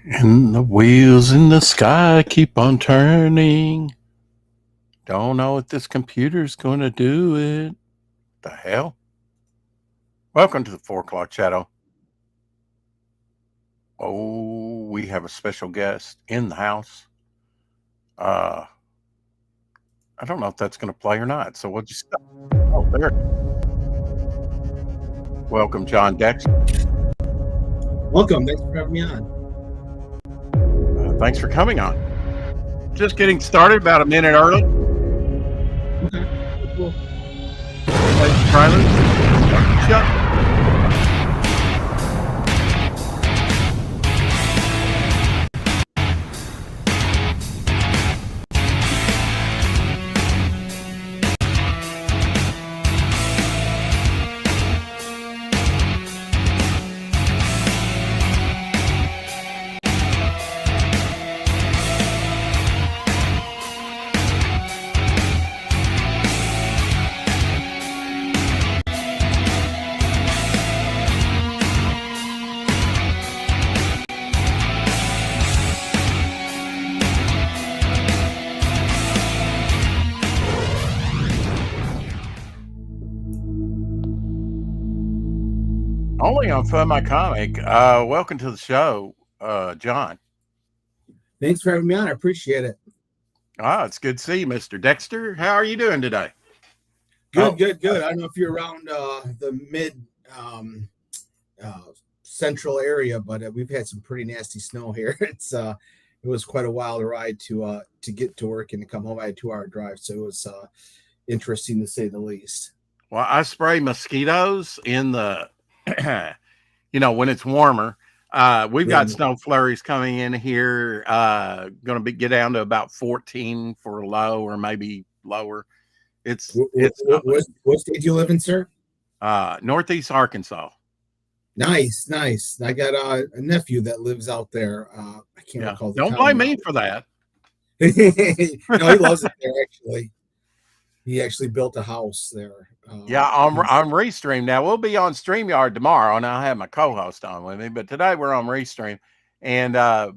And the wheels in the sky keep on turning. Don't know if this computer's going to do it. The hell? Welcome to the 4 o'clock shadow. Oh, we have a special guest in the house. I don't know if that's going to play or not. So we'll just. Oh, there. Welcome, John Dexter. Welcome. Thanks for having me on. Thanks for coming on. Just getting started about a minute early. Okay. Cool. Trailers. Shut. Only on Fun My Comic. Welcome to the show, John. Thanks for having me on. I appreciate it. It's good to see you, Mr. Dexter. How are you doing today? Good. I don't know if you're around the mid central area, but we've had some pretty nasty snow here. It was quite a while to ride to get to work and to come home. I had a 2-hour drive, so it was interesting to say the least. Well, I spray mosquitoes in the, when it's warmer. We've got snow flurries coming in here. Going to get down to about 14 for a low, or maybe lower. What state do you live in, sir? Northeast Arkansas. Nice. I got a nephew that lives out there. I can't recall. Don't blame me for that. No, he loves it there. Actually, he actually built a house there. On Restream now. We'll be on StreamYard tomorrow, and I'll have my co-host on with me. But today we're on Restream, and I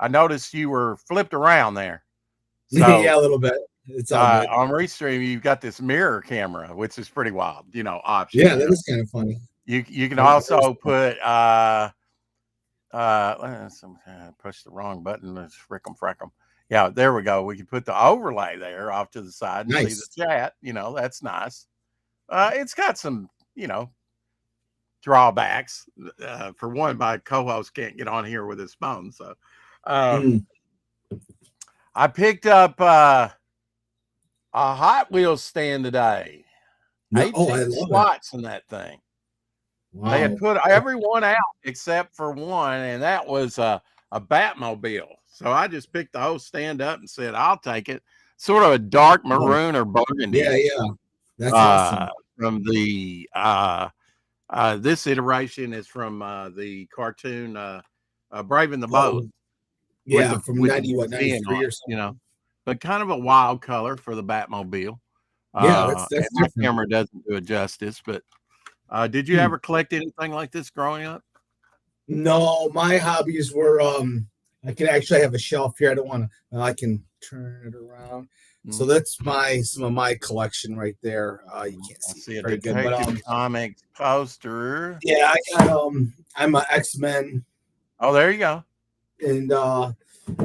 noticed you were flipped around there. So, yeah, a little bit. It's on Restream. You've got this mirror camera, which is pretty wild. Option. Yeah, that is kind of funny. You can also put push the wrong button. Let's frick 'em. Yeah, there we go. We can put the overlay there off to the side and see the chat. That's nice. It's got some, drawbacks. For one, my co-host can't get on here with his phone. So I picked up a Hot Wheels stand today. 18 slots in that thing. Wow. They had put everyone out except for one, and that was a Batmobile. So I just picked the whole stand up and said, I'll take it. Sort of a dark maroon or burgundy. Yeah. That's awesome. From the this iteration is from the cartoon Brave and the Bold. Yeah, from 93 or something. But kind of a wild color for the Batmobile. Yeah, that's my camera doesn't do it justice, but did you ever collect anything like this growing up? No, my hobbies were I can actually have a shelf here. I don't want to. I can turn it around. So that's some of my collection right there. You can't see it very good, but comics poster. Yeah, I got I'm an X-Men. Oh, there you go. And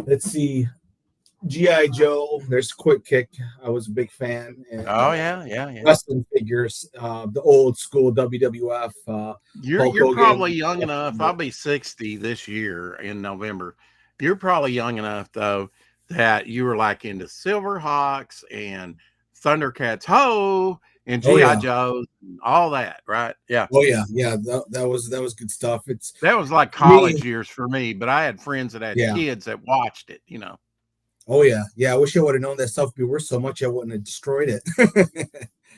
let's see, G.I. Joe. There's Quick Kick. I was a big fan. And, yeah. Wrestling figures, the old school WWF. You're probably young enough. I'll be 60 this year in November. You're probably young enough though that you were like into Silverhawks and Thundercats Ho and G.I. Joe and all that, right? Yeah. Oh yeah. That was good stuff. That was like college years for me, but I had friends that had kids that watched it, Oh yeah. I wish I would have known that stuff would be worth so much I wouldn't have destroyed it.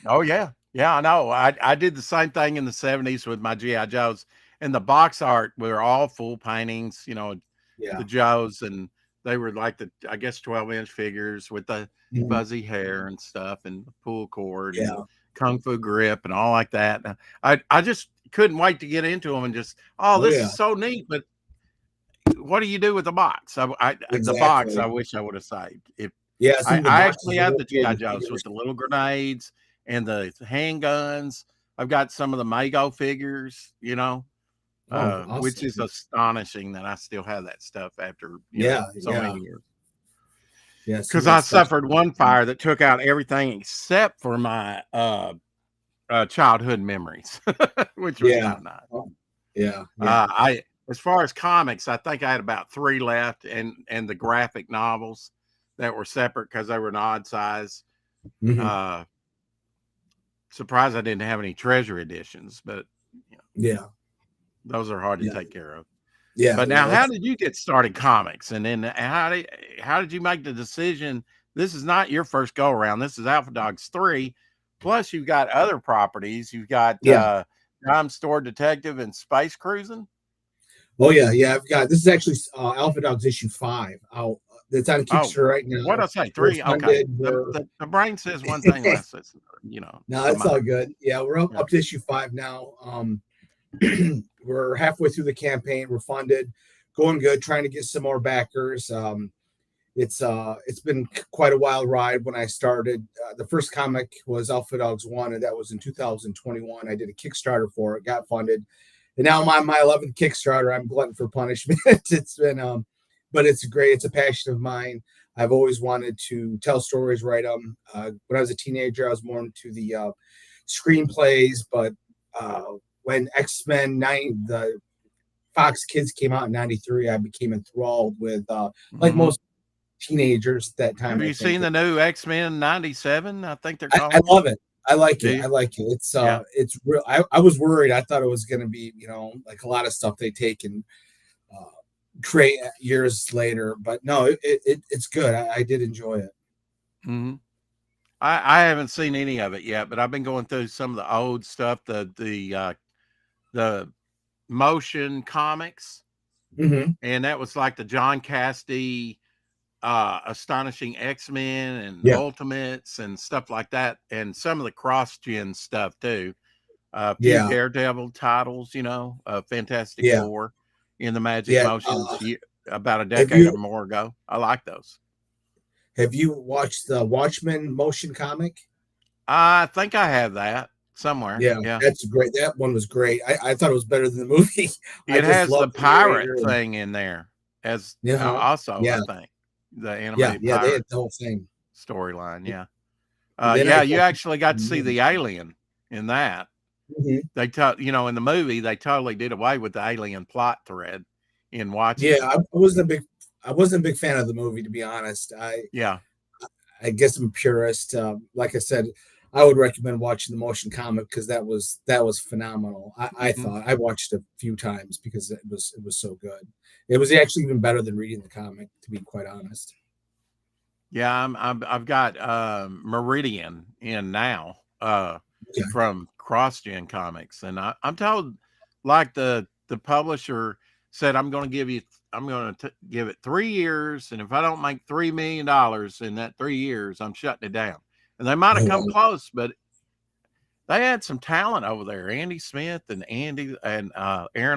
Oh yeah. I know. I did the same thing in the 70s with my G.I. Joes, and the box art were all full paintings, the Joes, and they were like the 12-inch figures with the fuzzy hair and stuff, and the pull cord and kung fu grip and all like that. I just couldn't wait to get into them and just this is so neat. But what do you do with the box? Exactly. The box. I wish I would have saved. I actually have the GI Joes with the little grenades and the handguns. I've got some of the Mago figures, awesome. which is astonishing that I still have that stuff after so many years. Yes, because I suffered one fire that took out everything except for my childhood memories, which was kind of nice. As far as comics, I think I had about 3 left, and the graphic novels that were separate because they were an odd size. Surprised I didn't have any treasure editions, but those are hard to take care of. But now, how did you get started comics, and then how did you make the decision? This is not your first go around. This is Alpha Dogs 3. Plus, you've got other properties. You've got Dime Store Detective and Space Cruising. Oh yeah. I've got, this is actually Alpha Dogs issue 5. It's on Kickstarter right now. What did I say? 3? Okay. The brain says one thing, less says, No, that's all good. Yeah, we're up to issue 5 now. We're halfway through the campaign. We're funded, going good. Trying to get some more backers. It's been quite a wild ride. When I started, the first comic was Alpha Dogs 1, and that was in 2021. I did a Kickstarter for it, got funded, and now I'm on my 11th Kickstarter. I'm glutton for punishment. It's been, but it's great. It's a passion of mine. I've always wanted to tell stories, write them. When I was a teenager, I was more into the screenplays, but when X-Men 9, the Fox Kids came out in 93, I became enthralled with, like most teenagers at that time. Have you seen the new X-Men 97? I think they're called. I love it. I like it. I like it. It's real. I was worried. I thought it was going to be, like a lot of stuff they take and create years later, but no, it's good. I did enjoy it. I haven't seen any of it yet, but I've been going through some of the old stuff, the motion comics, and that was like the John Casty Astonishing X-Men and Ultimates and stuff like that, and some of the cross-gen stuff too. A few Daredevil titles, Fantastic Four in the Magic Motions about a decade or more ago. I like those. Have you watched the Watchmen motion comic? I think I have that somewhere. Yeah, that's great. That one was great. I thought it was better than the movie. It has the pirate thing in there as also, I think. The animated they had the whole thing storyline. You actually got to see the alien in that. They in the movie they totally did away with the alien plot thread in watching. I wasn't a big fan of the movie, to be honest. I guess I'm a purist. Like I said, I would recommend watching the motion comic because that was phenomenal. I thought I watched it a few times because it was so good. It was actually even better than reading the comic, to be quite honest. Yeah, I've got Meridian in now from CrossGen Comics, and I'm told, like the publisher said, I'm going to give it 3 years, and if I don't make $3 million in that 3 years, I'm shutting it down. And they might have come close, but they had some talent over there. Andy Smith and Aaron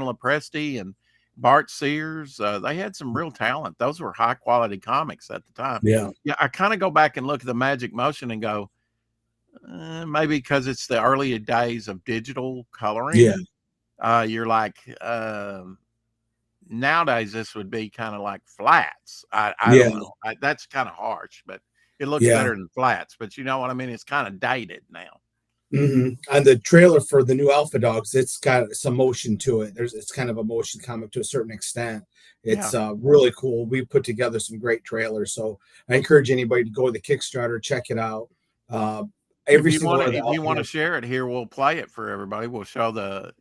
Lopresti and Bart Sears. They had some real talent. Those were high quality comics at the time. Yeah. I kind of go back and look at the Magic Motion and go, maybe because it's the early days of digital coloring. Yeah. You're like, nowadays this would be kind of like flats. I don't know. That's kind of harsh, but it looks better than flats. But you know what I mean? It's kind of dated now. And the trailer for the new Alpha Dogs, it's got some motion to it. It's kind of a motion comic to a certain extent. It's really cool. We put together some great trailers, so I encourage anybody to go to the Kickstarter, check it out. If you want to share it here, we'll play it for everybody. We'll show the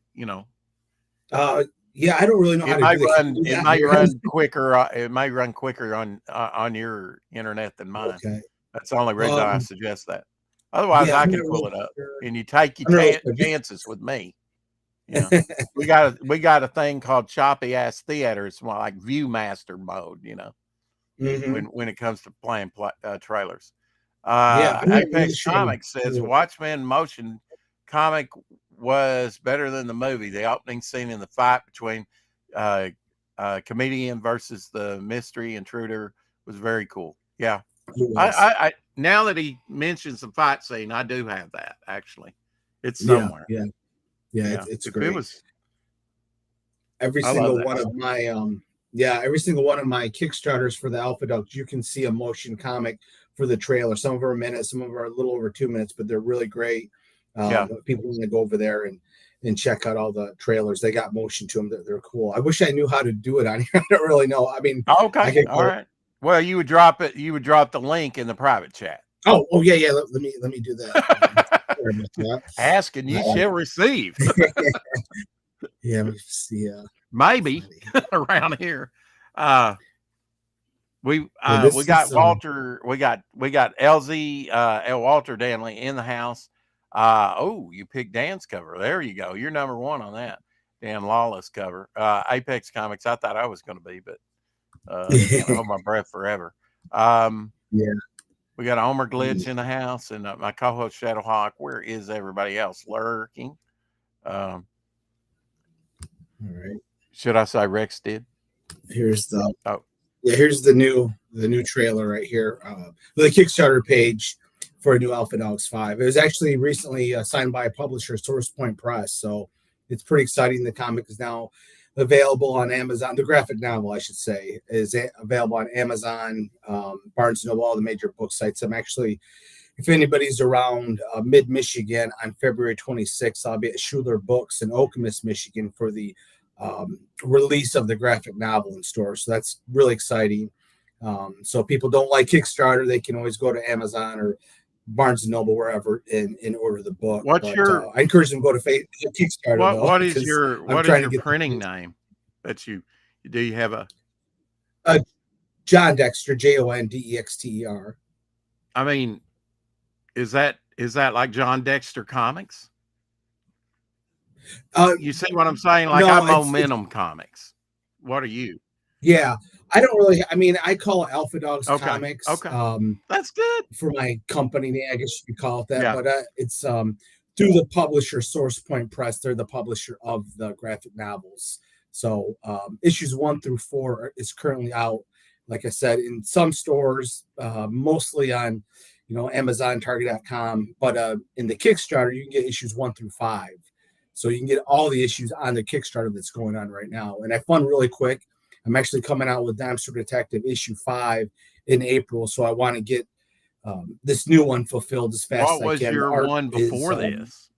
I don't really know how to do it. It might run quicker. It might run quicker on your internet than mine. Okay, that's the only reason I suggest that. Otherwise, I can pull it up, and you take your chances with me. We got a thing called choppy ass theater. It's more like Viewmaster mode, when it comes to playing trailers. Apex Comics says Watchmen motion comic was better than the movie. The opening scene in the fight between comedian versus the mystery intruder was very cool. Yeah. I now that he mentions the fight scene, I do have that actually. It's somewhere. Yeah. It's great. It was, every single one of my every single one of my Kickstarters for the Alpha Dogs, you can see a motion comic for the trailer. Some of them are a minute, some of them are a little over 2 minutes, but they're really great. People want to go over there and check out all the trailers. They got motion to them. They're cool. I wish I knew how to do it on here. I don't really know. I mean, okay, all right. Well, you would drop it. You would drop the link in the private chat. Oh yeah. Let me do that. Ask and you shall receive. Yeah, let me see. Maybe around here. We got Walter. We got LZ Walter Danley in the house. Oh, you picked Dan's cover. There you go. You're number one on that Dan Lawless cover. Apex Comics. I thought I was going to be, but can't hold my breath forever. We got Omer Glitch in the house, and my co-host Shadowhawk. Where is everybody else lurking? All right. Should I say Rex did? Here's the here's the new trailer right here. The Kickstarter page for a new Alpha Dogs 5. It was actually recently signed by a publisher, Source Point Press. So it's pretty exciting. The comic is now available on Amazon. The graphic novel, I should say, is available on Amazon, Barnes & Noble, all the major book sites. I'm actually, if anybody's around mid-Michigan on February 26th, I'll be at Schuler Books in Okemos, Michigan for the release of the graphic novel in stores. So that's really exciting. So if people don't like Kickstarter, they can always go to Amazon or Barnes & Noble, wherever, and order the book. I encourage them to go to Kickstarter. What is your printing name? That you have a John Dexter, JONDEXTER. I mean, is that like John Dexter Comics? You see what I'm saying? Like, I'm Momentum Comics. What are you? Yeah, I don't really. I mean, I call it Alpha Dogs Comics. Okay, that's good for my company name. I guess you could call it that. Yeah. But it's through the publisher Source Point Press. They're the publisher of the graphic novels. So issues 1 through 4 is currently out. Like I said, in some stores, mostly on Amazon, Target.com. But in the Kickstarter, you can get issues 1 through 5. So you can get all the issues on the Kickstarter that's going on right now. And I fund really quick. I'm actually coming out with Dexter Detective issue 5 in April. So I want to get this new one fulfilled as fast as I can. What was your one before this?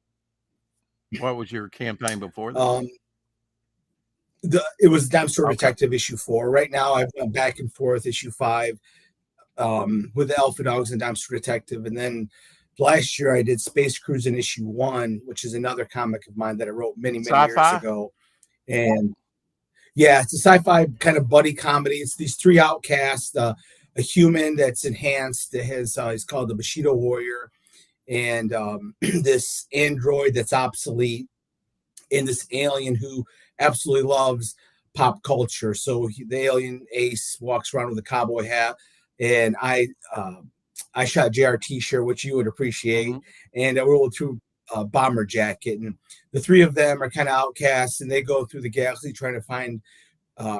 What was your campaign before this? It was Dexter Detective issue 4. Right now I've gone back and forth issue 5 with the Alpha Dogs and Dexter Detective. And then last year I did Space Cruise in issue 1, which is another comic of mine that I wrote many years ago. And yeah, it's a sci-fi kind of buddy comedy. It's these 3 outcasts, a human that's enhanced that has he's called the Bushido Warrior, and this android that's obsolete, and this alien who absolutely loves pop culture. So the alien Ace walks around with a cowboy hat, and I shot JR T-shirt, which you would appreciate, and I rolled through a bomber jacket, and the 3 of them are kind of outcasts, and they go through the galaxy trying to find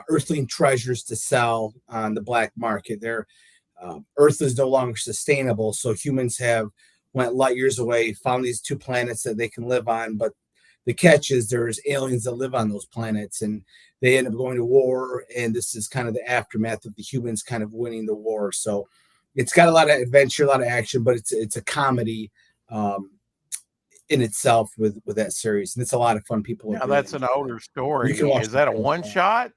earthling treasures to sell on the black market. Earth is no longer sustainable, so humans have went light years away, found these 2 planets that they can live on, but the catch is there's aliens that live on those planets, and they end up going to war, and this is kind of the aftermath of the humans kind of winning the war. So it's got a lot of adventure, a lot of action, but it's a comedy in itself with that series, and it's a lot of fun. People, that's an older story. Is that a one shot?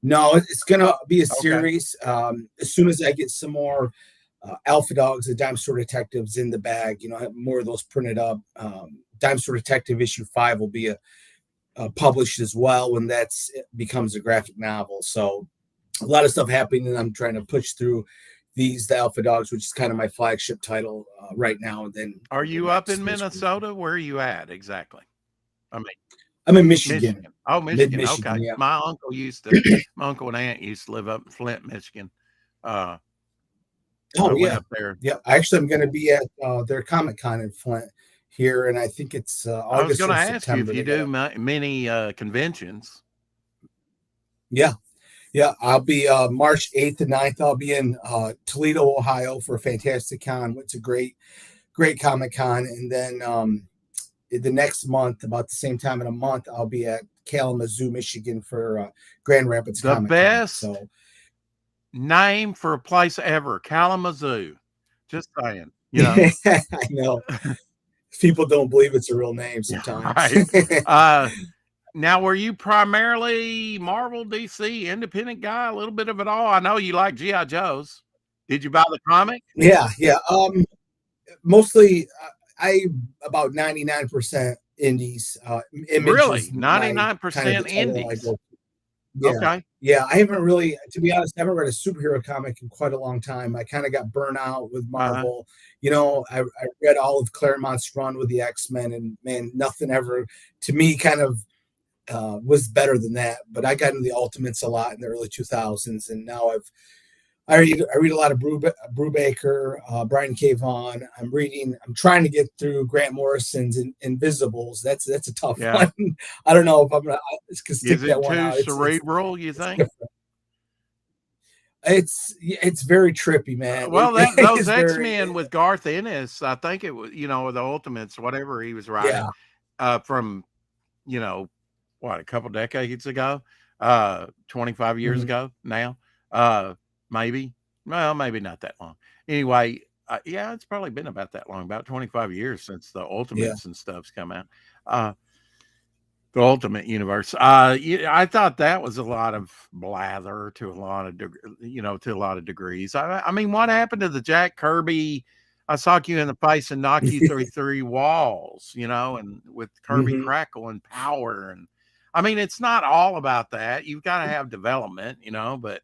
No, it's gonna be a series. As soon as I get some more Alpha Dogs and Dexter Detectives in the bag, have more of those printed up. Dexter Detective issue 5 will be published as well when it becomes a graphic novel. So a lot of stuff happening, and I'm trying to push through the Alpha Dogs, which is kind of my flagship title right now. And then, are you up in Minnesota? Where are you at exactly? I'm in Michigan. Oh, Michigan. Okay. Yeah. My uncle and aunt used to live up in Flint, Michigan. Up there. Yeah. Actually, I'm going to be at their Comic-Con in Flint here, and I think it's August. I was going to ask you if you do many conventions. Yeah, I'll be March 8th and 9th. I'll be in Toledo, Ohio for Fantastic Con. It's a great Comic Con. And then the next month, about the same time in a month, I'll be at Kalamazoo, Michigan for Grand Rapids the Comic Con. best So name for a place ever, Kalamazoo. Just saying, you know. I know. People don't believe it's a real name sometimes. Right. Now, were you primarily Marvel, DC, independent guy, a little bit of it all? I know you like G.I. Joes. Did you buy the comic? Yeah. Mostly, I about 99% indies. Image Really? is my 99% indies? Yeah. Okay. Yeah, I haven't really, to be honest, I haven't read a superhero comic in quite a long time. I kind of got burnt out with Marvel. I read all of Claremont's run with the X-Men, and man, nothing ever to me kind of was better than that. But I got into the Ultimates a lot in the early 2000s, and now I read a lot of Brubaker, Brian K. Vaughan. I'm trying to get through Grant Morrison's Invisibles. That's a tough one. I don't know if I'm gonna stick that one out. Is it too cerebral, you think? It's very trippy, man. Well, those X-Men with Garth Ennis, I think it was, the Ultimates, whatever he was writing, from, what, a couple decades ago, 25 years ago now, maybe not that long. Anyway, it's probably been about that long, about 25 years since the Ultimates and stuff's come out. The Ultimate Universe. I thought that was a lot of blather to a lot of degrees. I mean, what happened to the Jack Kirby? I sock you in the face and knock you through three walls, and with Kirby crackle and power. And I mean, it's not all about that. You've got to have development, but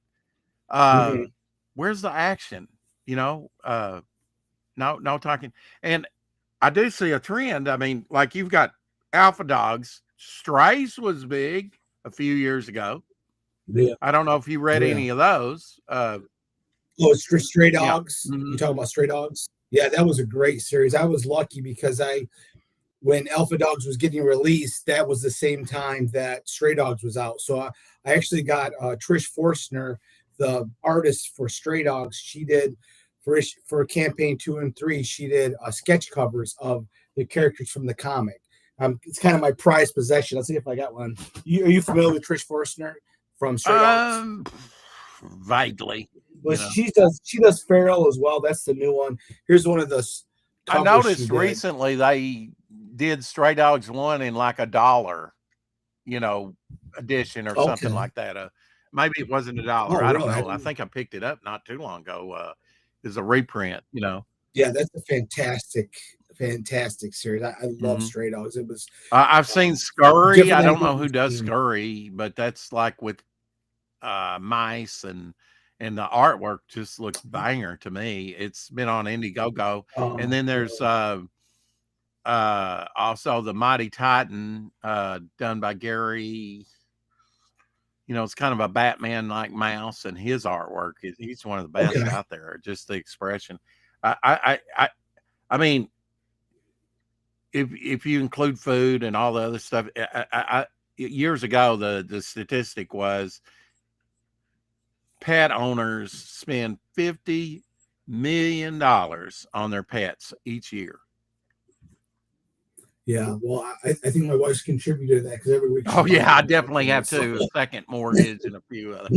where's the action? No talking. And I do see a trend. I mean, like you've got Alpha Dogs. Strays was big a few years ago. Yeah. I don't know if you read any of those. Stray Dogs. You talking about Stray Dogs? Yeah, that was a great series. I was lucky because when Alpha Dogs was getting released, that was the same time that Stray Dogs was out. So I actually got Trish Forstner, the artist for Stray Dogs. She did for campaign 2 and 3. She did sketch covers of the characters from the comic. It's kind of my prized possession. Let's see if I got one. Are you familiar with Trish Forstner from Stray Dogs? Vaguely. But she does Feral as well. That's the new one. Here's one of those. I noticed recently they did Stray Dogs 1 in like $1, edition or something like that. Maybe it wasn't $1. I don't know. I think I picked it up not too long ago. It's a reprint, Yeah, that's a fantastic series. I love Stray Dogs. It was. I've seen Scurry. I don't know who does Scurry, but that's like with mice and the artwork just looks banger to me. It's been on Indiegogo, and then there's also the Mighty Titan, done by Gary. It's kind of a Batman like mouse, and his artwork he's one of the best out there. Just the expression. I mean, if you include food and all the other stuff, years ago the statistic was pet owners spend $50 million on their pets each year. Yeah, well, I think my wife's contributed to that because every week. Oh yeah, I definitely have too. A second mortgage and a few other.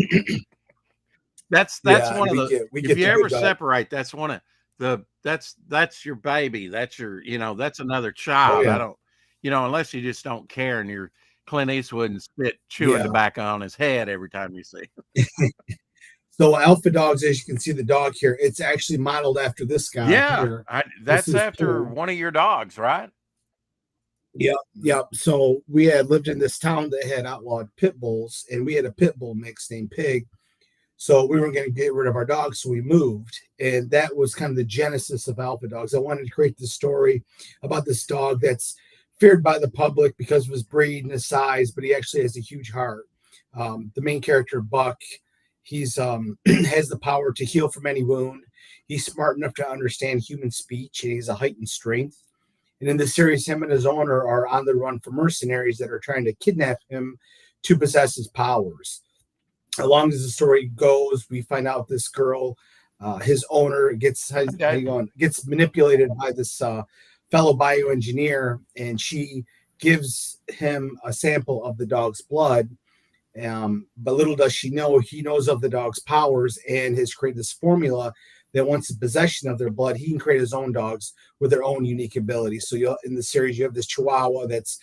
That's one of the. If you ever separate, that's one of the. That's your baby. That's your. That's another child. I don't. Unless you just don't care and you're Clint Eastwood and spit chewing tobacco on his head every time you see. So Alpha Dogs, as you can see the dog here, it's actually modeled after this guy. Yeah, that's after one of your dogs, right? Yeah. So we had lived in this town that had outlawed pit bulls, and we had a pit bull mix named Pig. So we weren't going to get rid of our dogs, so we moved. And that was kind of the genesis of Alpha Dogs. I wanted to create this story about this dog that's feared by the public because of his breed and his size, but he actually has a huge heart. The main character, Buck, he's has the power to heal from any wound. He's smart enough to understand human speech, and he's a heightened strength. And in the series, him and his owner are on the run for mercenaries that are trying to kidnap him to possess his powers. along as the story goes, we find out this girl, his owner, gets gets manipulated by this fellow bioengineer, and she gives him a sample of the dog's blood. But little does she know, he knows of the dog's powers and has created this formula that once in possession of their blood, he can create his own dogs with their own unique abilities. So in the series, you have this Chihuahua that's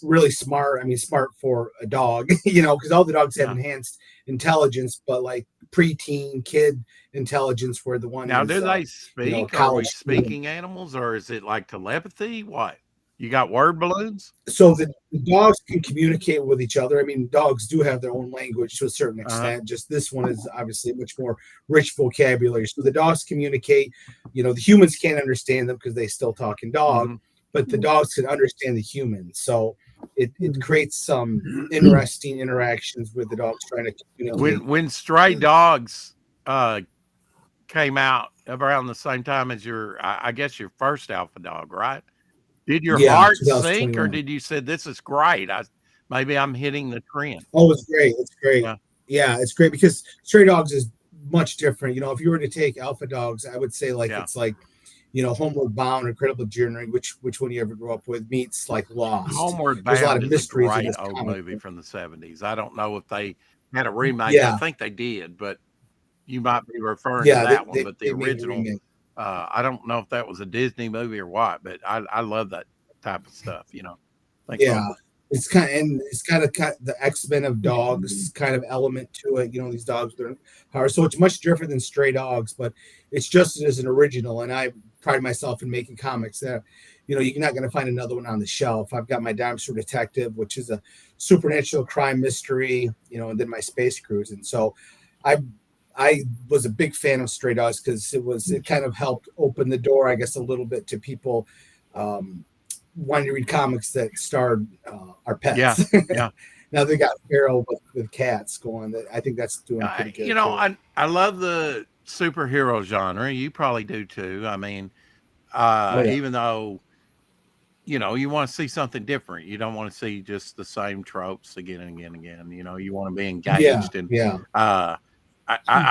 really smart. I mean, smart for a dog, because all the dogs have enhanced intelligence, but like preteen kid intelligence, where the one now is, do they speak? Are we speaking animals, or is it like telepathy? What? You got word balloons? So the dogs can communicate with each other. I mean, dogs do have their own language to a certain extent. Just this one is obviously a much more rich vocabulary. So the dogs communicate. The humans can't understand them because they still talk in dog, but the dogs can understand the humans. So it creates some interesting interactions with the dogs trying to communicate. When Stray Dogs came out around the same time as I guess your first alpha dog, right? Did your heart sink, or did you say, this is great? Maybe I'm hitting the trend. Oh, it's great. It's great. Yeah, it's great because Stray Dogs is much different. If you were to take alpha dogs, I would say it's like, Homeward Bound, Incredible Journey, which one you ever grew up with, meets like Lost. Homeward Bound. There's a lot of mysteries. Great in this old movie from the 70s. I don't know if they had a remake. I think they did, but you might be referring to that one. But the original, I don't know if that was a Disney movie or what, but I love that type of stuff, It's kind of the X-Men of dogs kind of element to it. These dogs are so it's much different than Stray Dogs, but it's just as an original. And I pride myself in making comics that, you're not going to find another one on the shelf. I've got my Dinosaur Detective, which is a supernatural crime mystery, and then my Space Cruise. And so I was a big fan of Stray Dogs because it kind of helped open the door, I guess, a little bit to people wanting to read comics that starred our pets. Yeah. Now they got Feral with cats going. I think that's doing pretty good. I love the superhero genre. You probably do too. I mean, even though, you want to see something different. You don't want to see just the same tropes again and again and again. You want to be engaged. I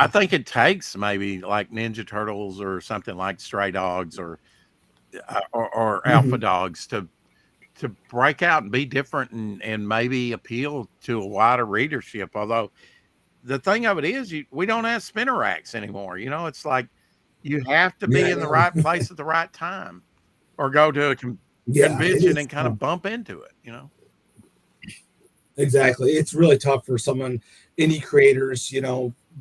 think it takes maybe like Ninja Turtles or something like Stray Dogs or Alpha Dogs to break out and be different and maybe appeal to a wider readership. Although the thing of it is, we don't have spinner racks anymore. It's like you have to be in the right place at the right time, or go to a convention and kind of bump into it. Exactly. It's really tough for indie creators,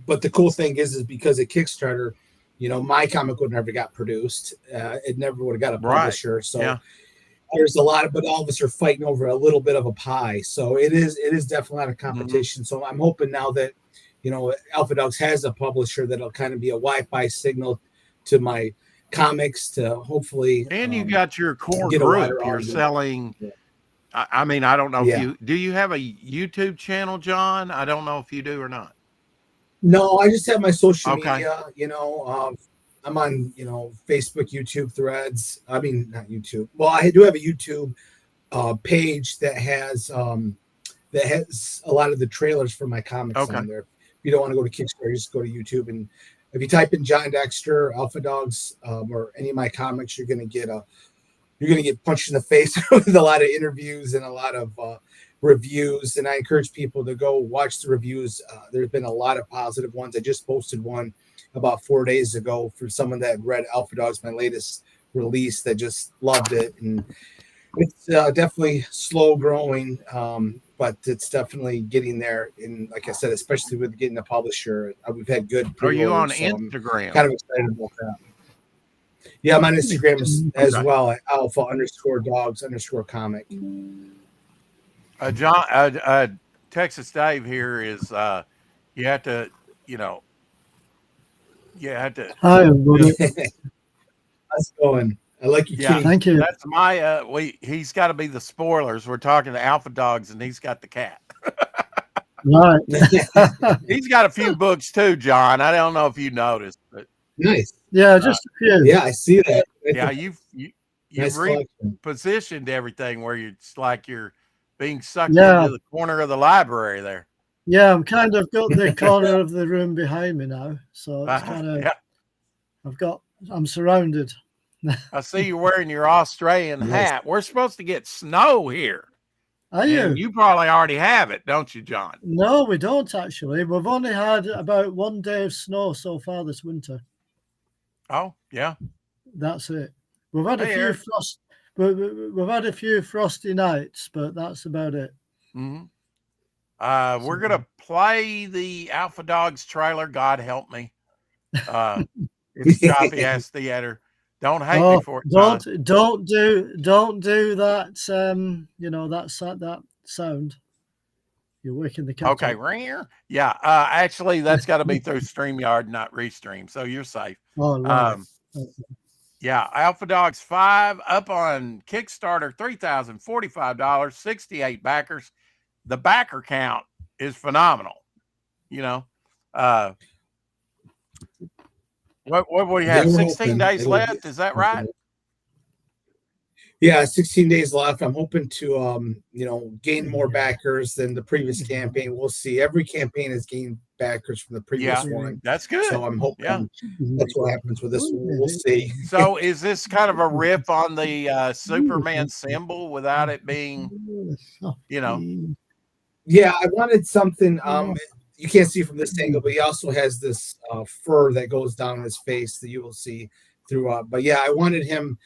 but the cool thing is because at Kickstarter, my comic would never got produced. It never would have got a publisher. Right. So there's a lot but all of us are fighting over a little bit of a pie. So it is definitely a lot of competition. So I'm hoping now that, Alpha Dogs has a publisher that'll kind of be a Wi-Fi signal to my comics to hopefully. And you got your core group. You're selling. I mean, I don't know if do you have a YouTube channel, John? I don't know if you do or not. No, I just have my social media, I'm on, Facebook, YouTube, Threads. I mean, not YouTube. Well, I do have a YouTube page that has a lot of the trailers for my comics on there. If you don't want to go to Kickstarter, just go to YouTube, and if you type in John Dexter, Alpha Dogs, or any of my comics, you're gonna get punched in the face with a lot of interviews and a lot of reviews. And I encourage people to go watch the reviews. There's been a lot of positive ones. I just posted one about 4 days ago for someone that read Alpha Dogs, my latest release, that just loved it. And it's definitely slow growing, but it's definitely getting there. And like I said, especially with getting a publisher, we've had good pre-orders. Are you on Instagram? I'm kind of excited about that. Yeah, I'm on Instagram as well at alpha_dogs_comic. John, Texas Dave here is, you have to. Hi, everybody. How's it going? I like your kitty. Thank you. That's my, he's got to be the spoilers. We're talking to Alpha Dogs, and he's got the cat. Right. He's got a few books too, John. I don't know if you noticed, but nice. Yeah, just a few. Yeah, I see that. Yeah, you've nice repositioned everything where it's like you're being sucked into the corner of the library there. Yeah, I'm kind of got the corner of the room behind me now, so it's kind of. Yeah. I'm surrounded. I see you wearing your Australian hat. We're supposed to get snow here. Are you? And you probably already have it, don't you, John? No, we don't actually. We've only had about 1 day of snow so far this winter. Oh, yeah. That's it. We've had we've had a few frosty nights, but that's about it. Mm-hmm. We're gonna play the Alpha Dogs trailer. God help me. It's choppy ass theater. Don't hate me for it. Don't do that. You know that sound. You're waking the cat. Okay, ringer. Yeah. Actually, that's got to be through StreamYard, not Restream. So you're safe. Oh, right. Yeah, Alpha Dogs 5 up on Kickstarter, $3,045, 68 backers. The backer count is phenomenal. You know, what we have? 16 days left. Is that right? Yeah, 16 days left. I'm hoping to, gain more backers than the previous campaign. We'll see. Every campaign has gained backers from the previous one. That's good. So I'm hoping that's what happens with this one. We'll see. So is this kind of a riff on the Superman symbol without it being, Yeah, I wanted something. You can't see from this angle, but he also has this fur that goes down his face that you will see throughout. But yeah, I wanted him,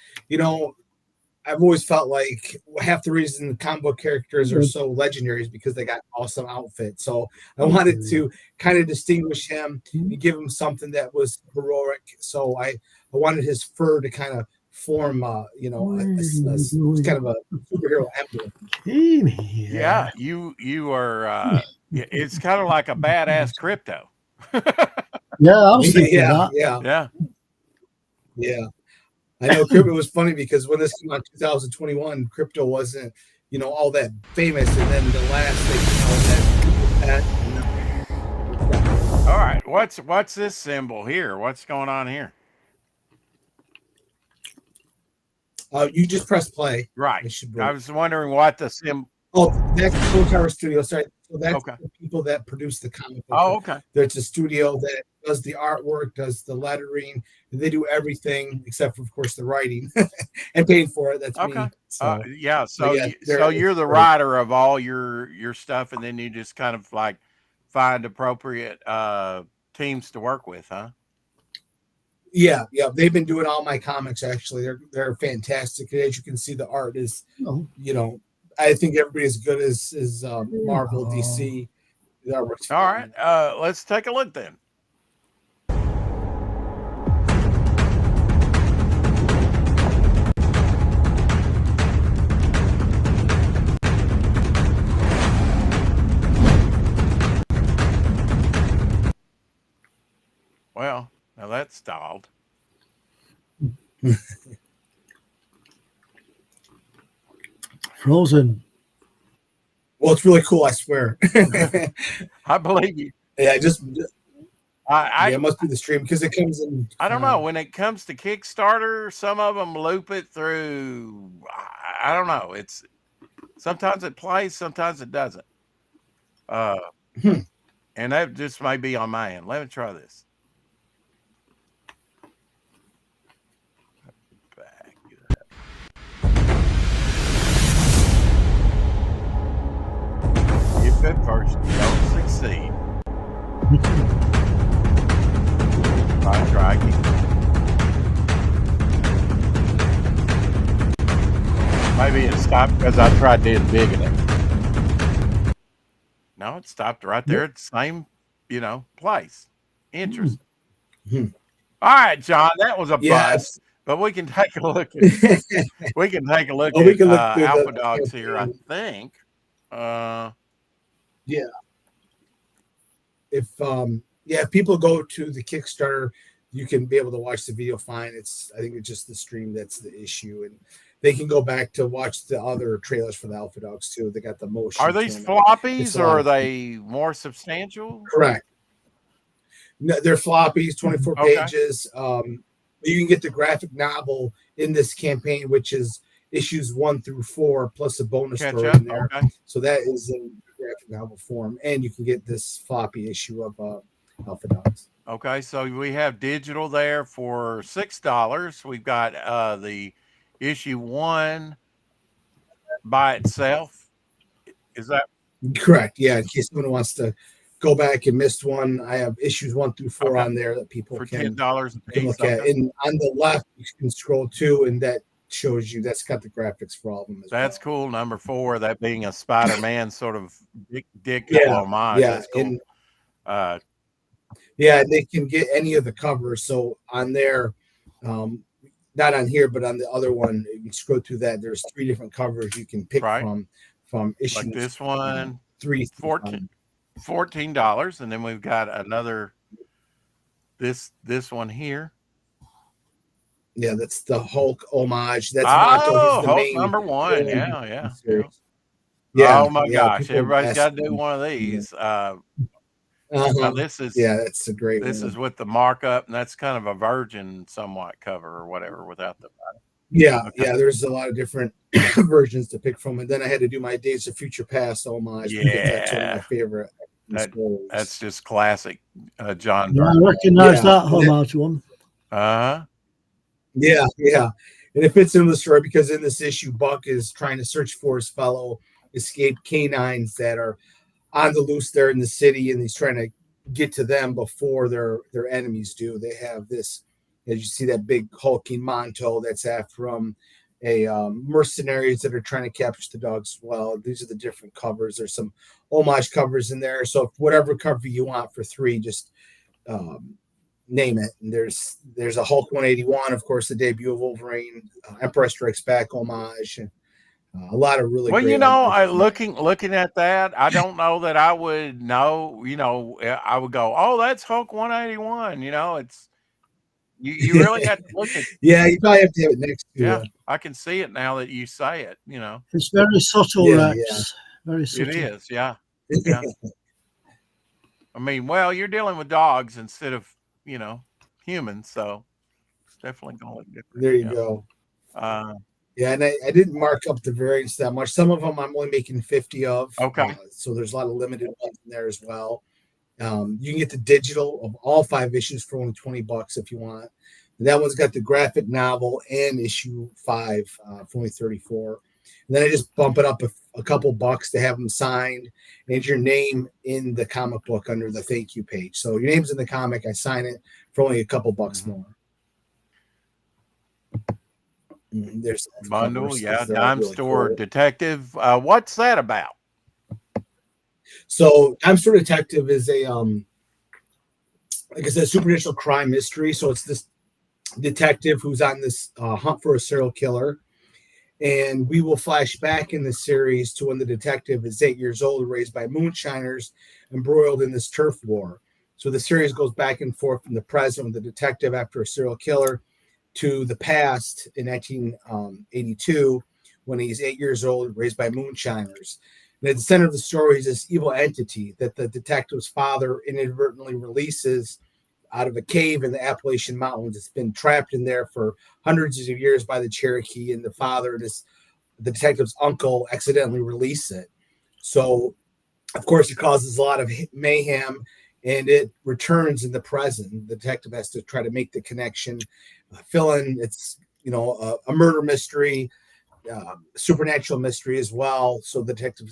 I've always felt like half the reason the comic book characters are so legendary is because they got awesome outfits. So I wanted to kind of distinguish him and give him something that was heroic. So I wanted his fur to kind of form, kind of a superhero emblem. Yeah, you are. It's kind of like a badass Crypto. Yeah, I was thinking that. Yeah. I know Crypto was funny because when this came out in 2021, Crypto wasn't, all that famous. And then the last All right. What's this symbol here? What's going on here? You just press play. Right. I was wondering what the symbol. Oh, that's Full Tower Studio. Sorry. So that's the people that produce the comic book. Oh, okay. There's a studio that does the artwork, does the lettering. They do everything except for, of course, the writing and paying for it. That's me. So, so you're the writer of all your stuff, and then you just kind of like find appropriate teams to work with, huh? Yeah. They've been doing all my comics. Actually, they're fantastic. As you can see, the art is, I think everybody as good as Marvel, DC. All right, let's take a look then. Well, now that's stalled. Frozen. Well, it's really cool, I swear. I believe you. Yeah, it must be the stream because it comes in. I don't know. When it comes to Kickstarter, some of them loop it through. I don't know. It's sometimes it plays, sometimes it doesn't. And that just may be on my end. Let me try this. If at first you don't succeed, try again. Maybe it stopped because I tried to embiggen it. No, it stopped right there at the same, place. Interesting. All right, John, that was a bust. But we can take a look at Alpha Dogs here, I think. If people go to the Kickstarter, you can be able to watch the video fine. I think it's just the stream that's the issue, and they can go back to watch the other trailers for the Alpha Dogs too. They got the motion. Are these floppies or are they more substantial? Correct. No, they're floppies, 24 pages. You can get the graphic novel in this campaign, which is issues 1 through 4 plus a bonus Catch story up. in there. Okay. So that is in graphic novel form, and you can get this floppy issue of Alpha Dogs. Okay, so we have digital there for $6. We've got the issue 1 by itself. Is that correct? Yeah, in case someone wants to go back and missed one, I have issues 1 through 4 on there that people for can $10 a can piece? look at. And on the left, you can scroll to, and that shows you that's got the graphics for all of them as That's well. cool. Number 4, that being a Spider-Man sort of Ditko homage. Yeah, That's cool. And yeah, they can get any of the covers. So on there, not on here, but on the other one, you can scroll through that. There's 3 different covers you can pick from issues. Like this one, 3 $14, and then we've got another this one here. Yeah, that's the Hulk homage. That's Monto. He's the Hulk main number 1. Yeah. Oh my gosh, everybody's got to do him. one of these. Now this is that's a great this one. is with the markup, and that's kind of a virgin somewhat cover or whatever without the yeah. There's a lot of different versions to pick from, and then I had to do my Days of Future Past homage. Because that's one of my favorite. That's just classic, John. Yeah, I recognize that homage one. Yeah, and it fits into the story because in this issue, Buck is trying to search for his fellow escaped canines that are on the loose there in the city, and he's trying to get to them before their enemies do. They have this, as you see, that big hulking Monto that's after mercenaries that are trying to capture the dogs as well. These are the different covers. There's some homage covers in there. So whatever cover you want for 3, just name it. And there's a Hulk 181, of course, the debut of Wolverine, Empire Strikes Back homage, and a lot of really great looking at that, I don't know that I would know. I would go, oh, that's Hulk 181. It's you really have to look at. Yeah, you probably have to have it next to. Yeah, I can see it now that you say it. It's very subtle, Rex. Very subtle. It is. Yeah. I mean, well, you're dealing with dogs instead of humans, so it's definitely going to look different. There you go. Yeah, and I didn't mark up the variants that much. Some of them I'm only making 50 of. Okay. So there's a lot of limited ones in there as well. You can get the digital of all 5 issues for only $20 if you want. And that one's got the graphic novel and issue 5 for only $34. And then I just bump it up a couple bucks to have them signed and your name in the comic book under the thank you page. So your name's in the comic, I sign it for only a couple bucks more. There's bundle, Dime really Store cool. Detective. What's that about? So Dime Store Detective is a like I said, supernatural crime mystery. So it's this detective who's on this hunt for a serial killer, and we will flash back in the series to when the detective is 8 years old, raised by moonshiners, embroiled in this turf war. So the series goes back and forth from the present with the detective after a serial killer to the past in 1982 when he's 8 years old, raised by moonshiners. And at the center of the story is this evil entity that the detective's father inadvertently releases out of a cave in the Appalachian Mountains. It's been trapped in there for hundreds of years by the Cherokee, and the detective's uncle accidentally released it. So, of course, it causes a lot of mayhem, and it returns in the present. The detective has to try to make the connection, fill in. It's a murder mystery, supernatural mystery as well. So the detective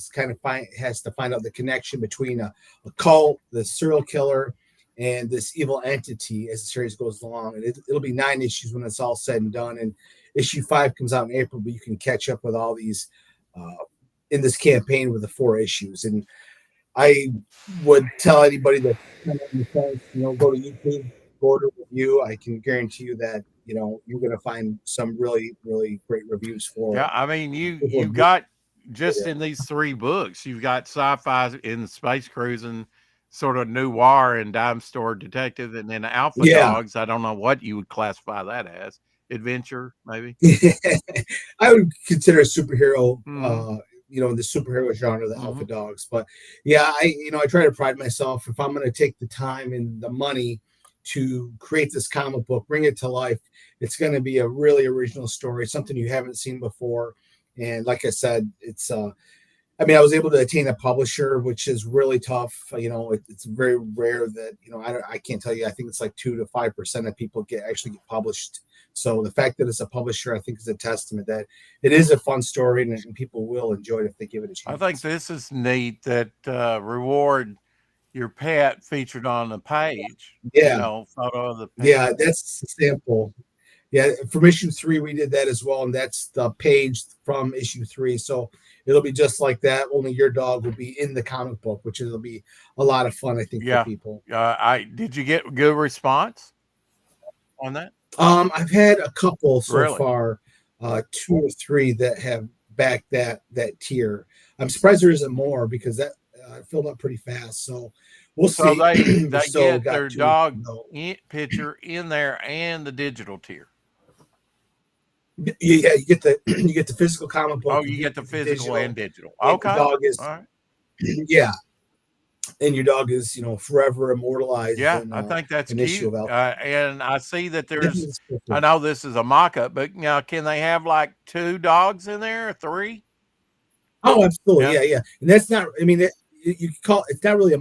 has to find out the connection between a cult, the serial killer, and this evil entity as the series goes along. And it'll be 9 issues when it's all said and done. And issue 5 comes out in April, but you can catch up with all these in this campaign with the 4 issues. And I would tell anybody that go to YouTube, order review. I can guarantee you that you're going to find some really, really great reviews for. Yeah, I mean, you've got just in these 3 books, you've got sci-fi in space cruising, sort of noir and Dime Store Detective, and then Alpha Dogs. I don't know what you would classify that as. Adventure, maybe. I would consider a superhero. In the superhero genre, the Alpha Dogs. But yeah, I try to pride myself if I'm going to take the time and the money to create this comic book, bring it to life. It's going to be a really original story, something you haven't seen before. And like I said, it's I mean, I was able to attain a publisher, which is really tough. It's very rare that, I can't tell you. I think it's like 2 to 5% of people actually get published. So the fact that it's a publisher, I think, is a testament that it is a fun story and people will enjoy it if they give it a chance. I think this is neat that reward your pet featured on the page. Yeah. Photo of the pet. Yeah, that's the sample. Yeah, from issue 3, we did that as well, and that's the page from issue 3. So it'll be just like that. Only your dog will be in the comic book, which will be a lot of fun, I think, for people. Did you get good response on that? I've had a couple so far, 2 or 3 that have backed that tier. I'm surprised there isn't more because that filled up pretty fast. So we'll see. They get their dog picture in there and the digital tier. Yeah, you get the physical comic book. Oh, you get the physical and digital. Okay. And dog is, all right. Yeah. And your dog is, forever immortalized. Yeah, I think that's cute. And I see that there's, I know this is a mock-up, but can they have like 2 dogs in there or 3? Oh, absolutely. Yeah. And that's not, I mean, you call it's not really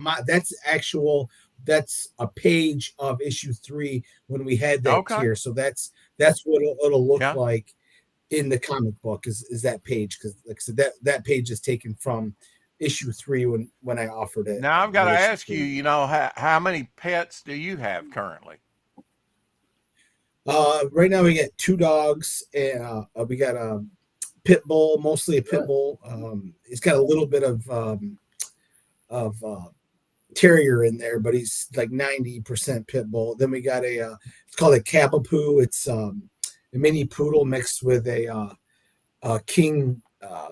that's a page of issue 3 when we had that tier. So that's what it'll look like in the comic book is that page. Cause like I said, that page is taken from issue 3 when I offered it. Now I've got to ask you, how many pets do you have currently? Right now we get 2 dogs and we got a pit bull, mostly a pit bull. He's got a little bit of terrier in there, but he's like 90% pit bull. Then we got it's called a Cavapoo. It's a mini poodle mixed with a king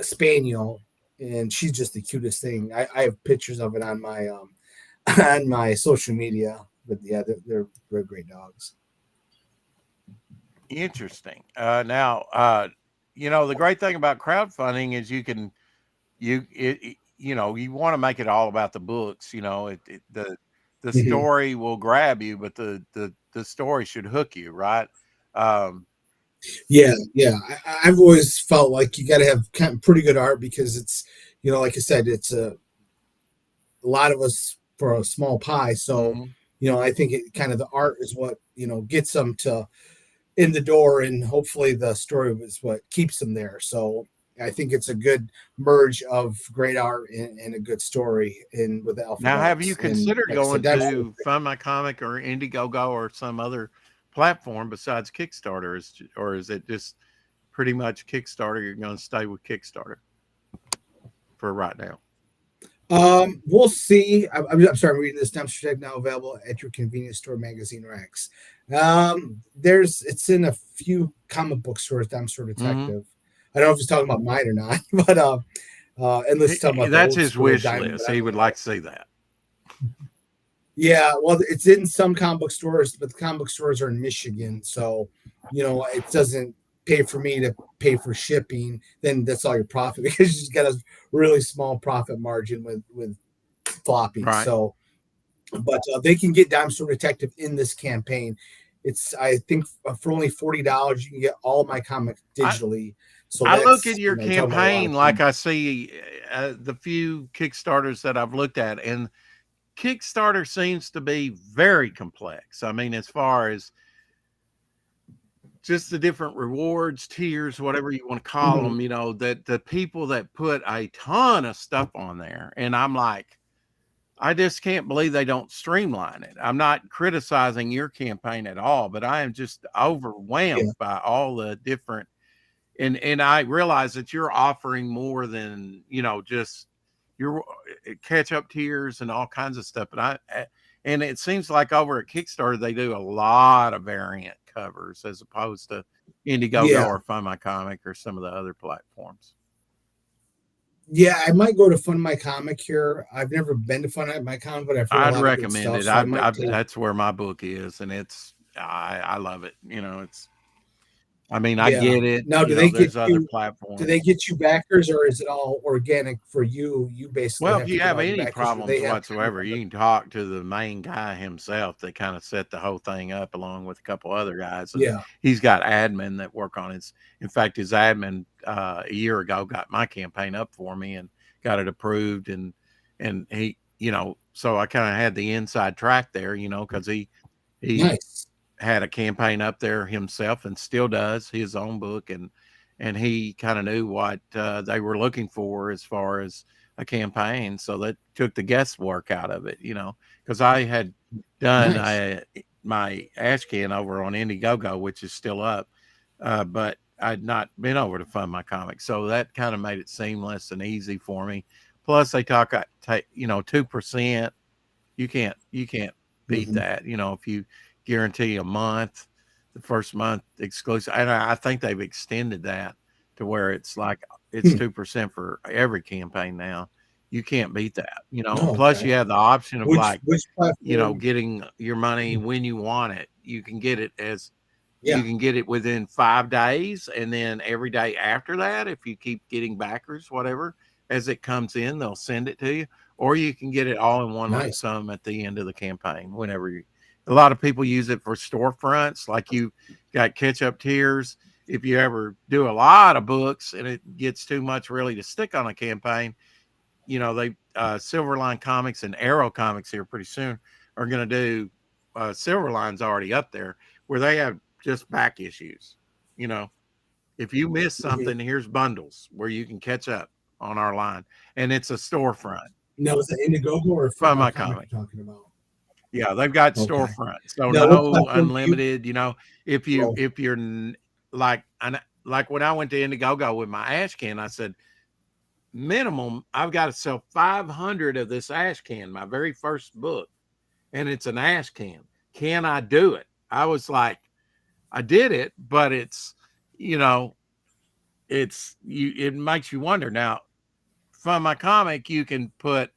spaniel, and she's just the cutest thing. I have pictures of it on my social media. But yeah, they're great dogs. Interesting. Now, the great thing about crowdfunding is you want to make it all about the books. The story will grab you, but the story should hook you, right? Yeah. I've always felt like you got to have kind of pretty good art because it's, like I said, it's a lot of us for a small pie. So, I think it kind of the art is what, gets them in the door, and hopefully the story is what keeps them there. So I think it's a good merge of great art and a good story with the alphabet. Now, have you considered going to Find My Comic or Indiegogo or some other platform besides Kickstarter, or is it just pretty much Kickstarter? You're going to stay with Kickstarter for right now? We'll see. I'm sorry, I'm reading this. Dumpster Tech now available at your convenience store, magazine racks. It's in a few comic book stores. Dumpster Detective. I don't know if he's talking about mine or not, but and let's talk about that's his wish list. He would like to see that. Yeah, well, it's in some comic book stores, but the comic book stores are in Michigan, so it doesn't pay for me to pay for shipping. Then that's all your profit because you just got a really small profit margin with floppy. Right. So, but they can get Dime Store Detective in this campaign. It's I think for only $40 you can get all my comics digitally. So I look at your campaign like I see the few Kickstarters that I've looked at, and Kickstarter seems to be very complex. I mean, as far as just the different rewards, tiers, whatever you want to call them, that the people that put a ton of stuff on there, and I'm like, I just can't believe they don't streamline it. I'm not criticizing your campaign at all, but I am just overwhelmed by all the different, and I realize that you're offering more than, just your catch up tiers and all kinds of stuff. But and it seems like over at Kickstarter, they do a lot of variant covers as opposed to Indiegogo or Find My Comic or some of the other platforms. Yeah, I might go to Fund My Comic here. I've never been to Fund My Comic, but I'd recommend it. That's where my book is, and I love it. I mean, I get it. Now, do they get other you? platforms. Do they get you backers, or is it all organic for you? You basically if you have any problems whatsoever, you can talk to the main guy himself that kind of set the whole thing up, along with a couple other guys. And he's got admin that work on it. In fact, his admin a year ago got my campaign up for me and got it approved, and he, so I kind of had the inside track there, because he nice. had a campaign up there himself and still does his own book, and he kind of knew what they were looking for as far as a campaign, so that took the guesswork out of it, because I had done my ash can over on Indiegogo, which is still up, but I'd not been over to Fund My Comics, so that kind of made it seamless and easy for me. Plus they take 2%. You can't beat that, if you guarantee a month, the first month exclusive. And I think they've extended that to where it's like it's 2% for every campaign now. You can't beat that, plus you have the option of getting your money when you want it. You can get it you can get it within 5 days, and then every day after that, if you keep getting backers, whatever, as it comes in, they'll send it to you, or you can get it all in one lump sum at the end of the campaign. A lot of people use it for storefronts, like you got Catch-Up Tiers. If you ever do a lot of books and it gets too much really to stick on a campaign, they Silverline Comics and Arrow Comics here pretty soon are going to do Silverline's already up there, where they have just back issues. If you miss something, here's bundles where you can catch up on our line, and it's a storefront. No, is it Indiegogo or Fund My Comic talking about? Yeah, they've got storefront, so no unlimited. If you're like when I went to Indiegogo with my ash can, I said minimum I've got to sell 500 of this ash can, my very first book, and it's an ash can. Can I do it? I was like, I did it, but it's it makes you wonder. Now, Fund My Comic, you can put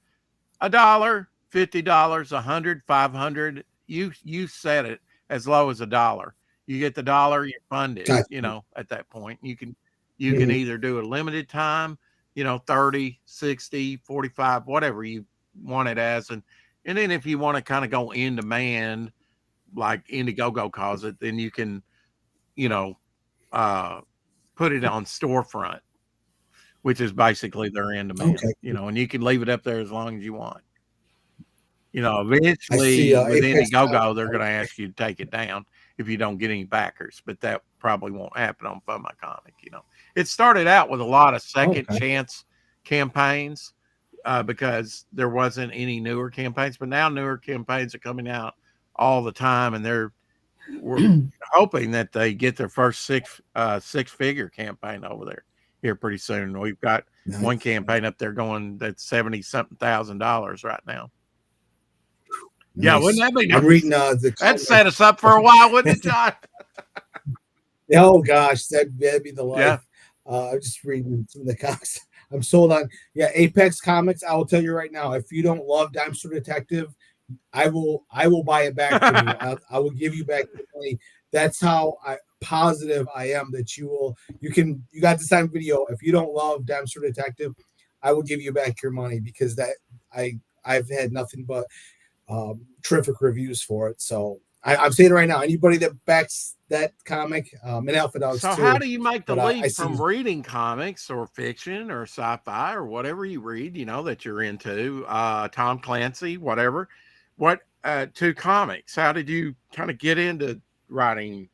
$1, $50, $100, $500. You set it as low as $1. You get the $1, you fund it. At that point, you can either do a limited time, 30, 60, 45, whatever you want it as, and then if you want to kind of go in demand, like Indiegogo calls it, then you can, put it on storefront, which is basically their in demand. And you can leave it up there as long as you want. Eventually with Indiegogo, they're going to ask you to take it down if you don't get any backers, but that probably won't happen on Fund My Comic. It started out with a lot of second chance campaigns because there wasn't any newer campaigns, but now newer campaigns are coming out all the time, and we're hoping that they get their first six-figure campaign over there here pretty soon. We've got one campaign up there going that's $70-something thousand right now. Nice. Yeah, wouldn't that be nice? I'm reading that set us up for a while, wouldn't it, John? Oh gosh, that'd be the life. I'm just reading some of the comics. I'm sold on. Yeah, Apex Comics. I will tell you right now, if you don't love Dexter Detective, I will buy it back from you. I will give you back the money. That's how positive I am that you got the same video. If you don't love Dexter Detective, I will give you back your money, because I've had nothing but terrific reviews for it. So I'm saying it right now. Anybody that backs that comic, and Alpha Dogs too. So how do you make the leap from reading comics or fiction or sci-fi or whatever you read, that you're into, Tom Clancy, whatever, to comics? How did you kind of get into writing?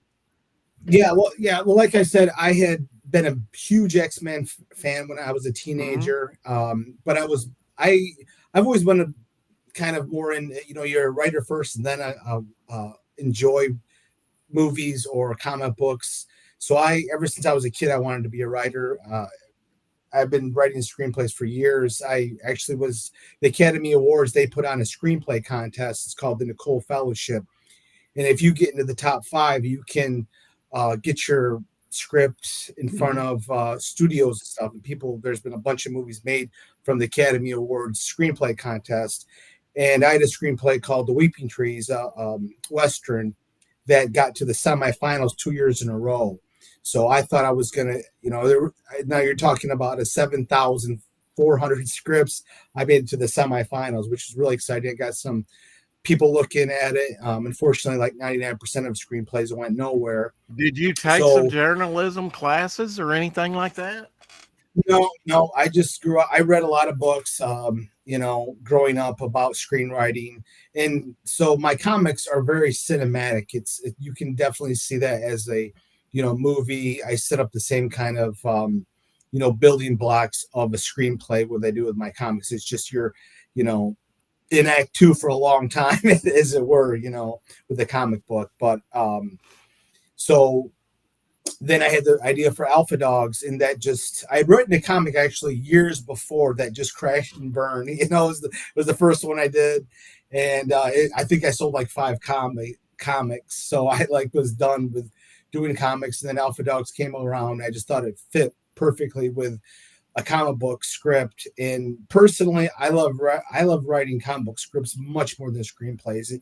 Yeah, well, like I said, I had been a huge X-Men fan when I was a teenager. But I've always been a kind of more in, you're a writer first, and then I enjoy movies or comic books. So ever since I was a kid, I wanted to be a writer. I've been writing screenplays for years. I actually was the Academy Awards. They put on a screenplay contest. It's called the Nicole Fellowship. And if you get into the top 5, you can get your script in front of studios and stuff. And there's been a bunch of movies made from the Academy Awards screenplay contest. And I had a screenplay called The Weeping Trees, Western, that got to the semifinals 2 years in a row. So I thought I was gonna, now you're talking about a 7,400 scripts. I made it to the semifinals, which is really exciting. I got some people looking at it. Unfortunately, like 99% of screenplays went nowhere. Did you take some journalism classes or anything like that? No. I just grew up. I read a lot of books, growing up about screenwriting, and so my comics are very cinematic. You can definitely see that as a, movie. I set up the same kind of, building blocks of a screenplay what I do with my comics. It's just in act 2 for a long time, as it were, with the comic book. But so then I had the idea for Alpha Dogs, and that I had written a comic actually years before that just crashed and burned. It was the first one I did, and I think I sold like 5 comics. So I was done with doing comics, and then Alpha Dogs came around. I just thought it fit perfectly with a comic book script. And personally, I love writing comic book scripts much more than screenplays.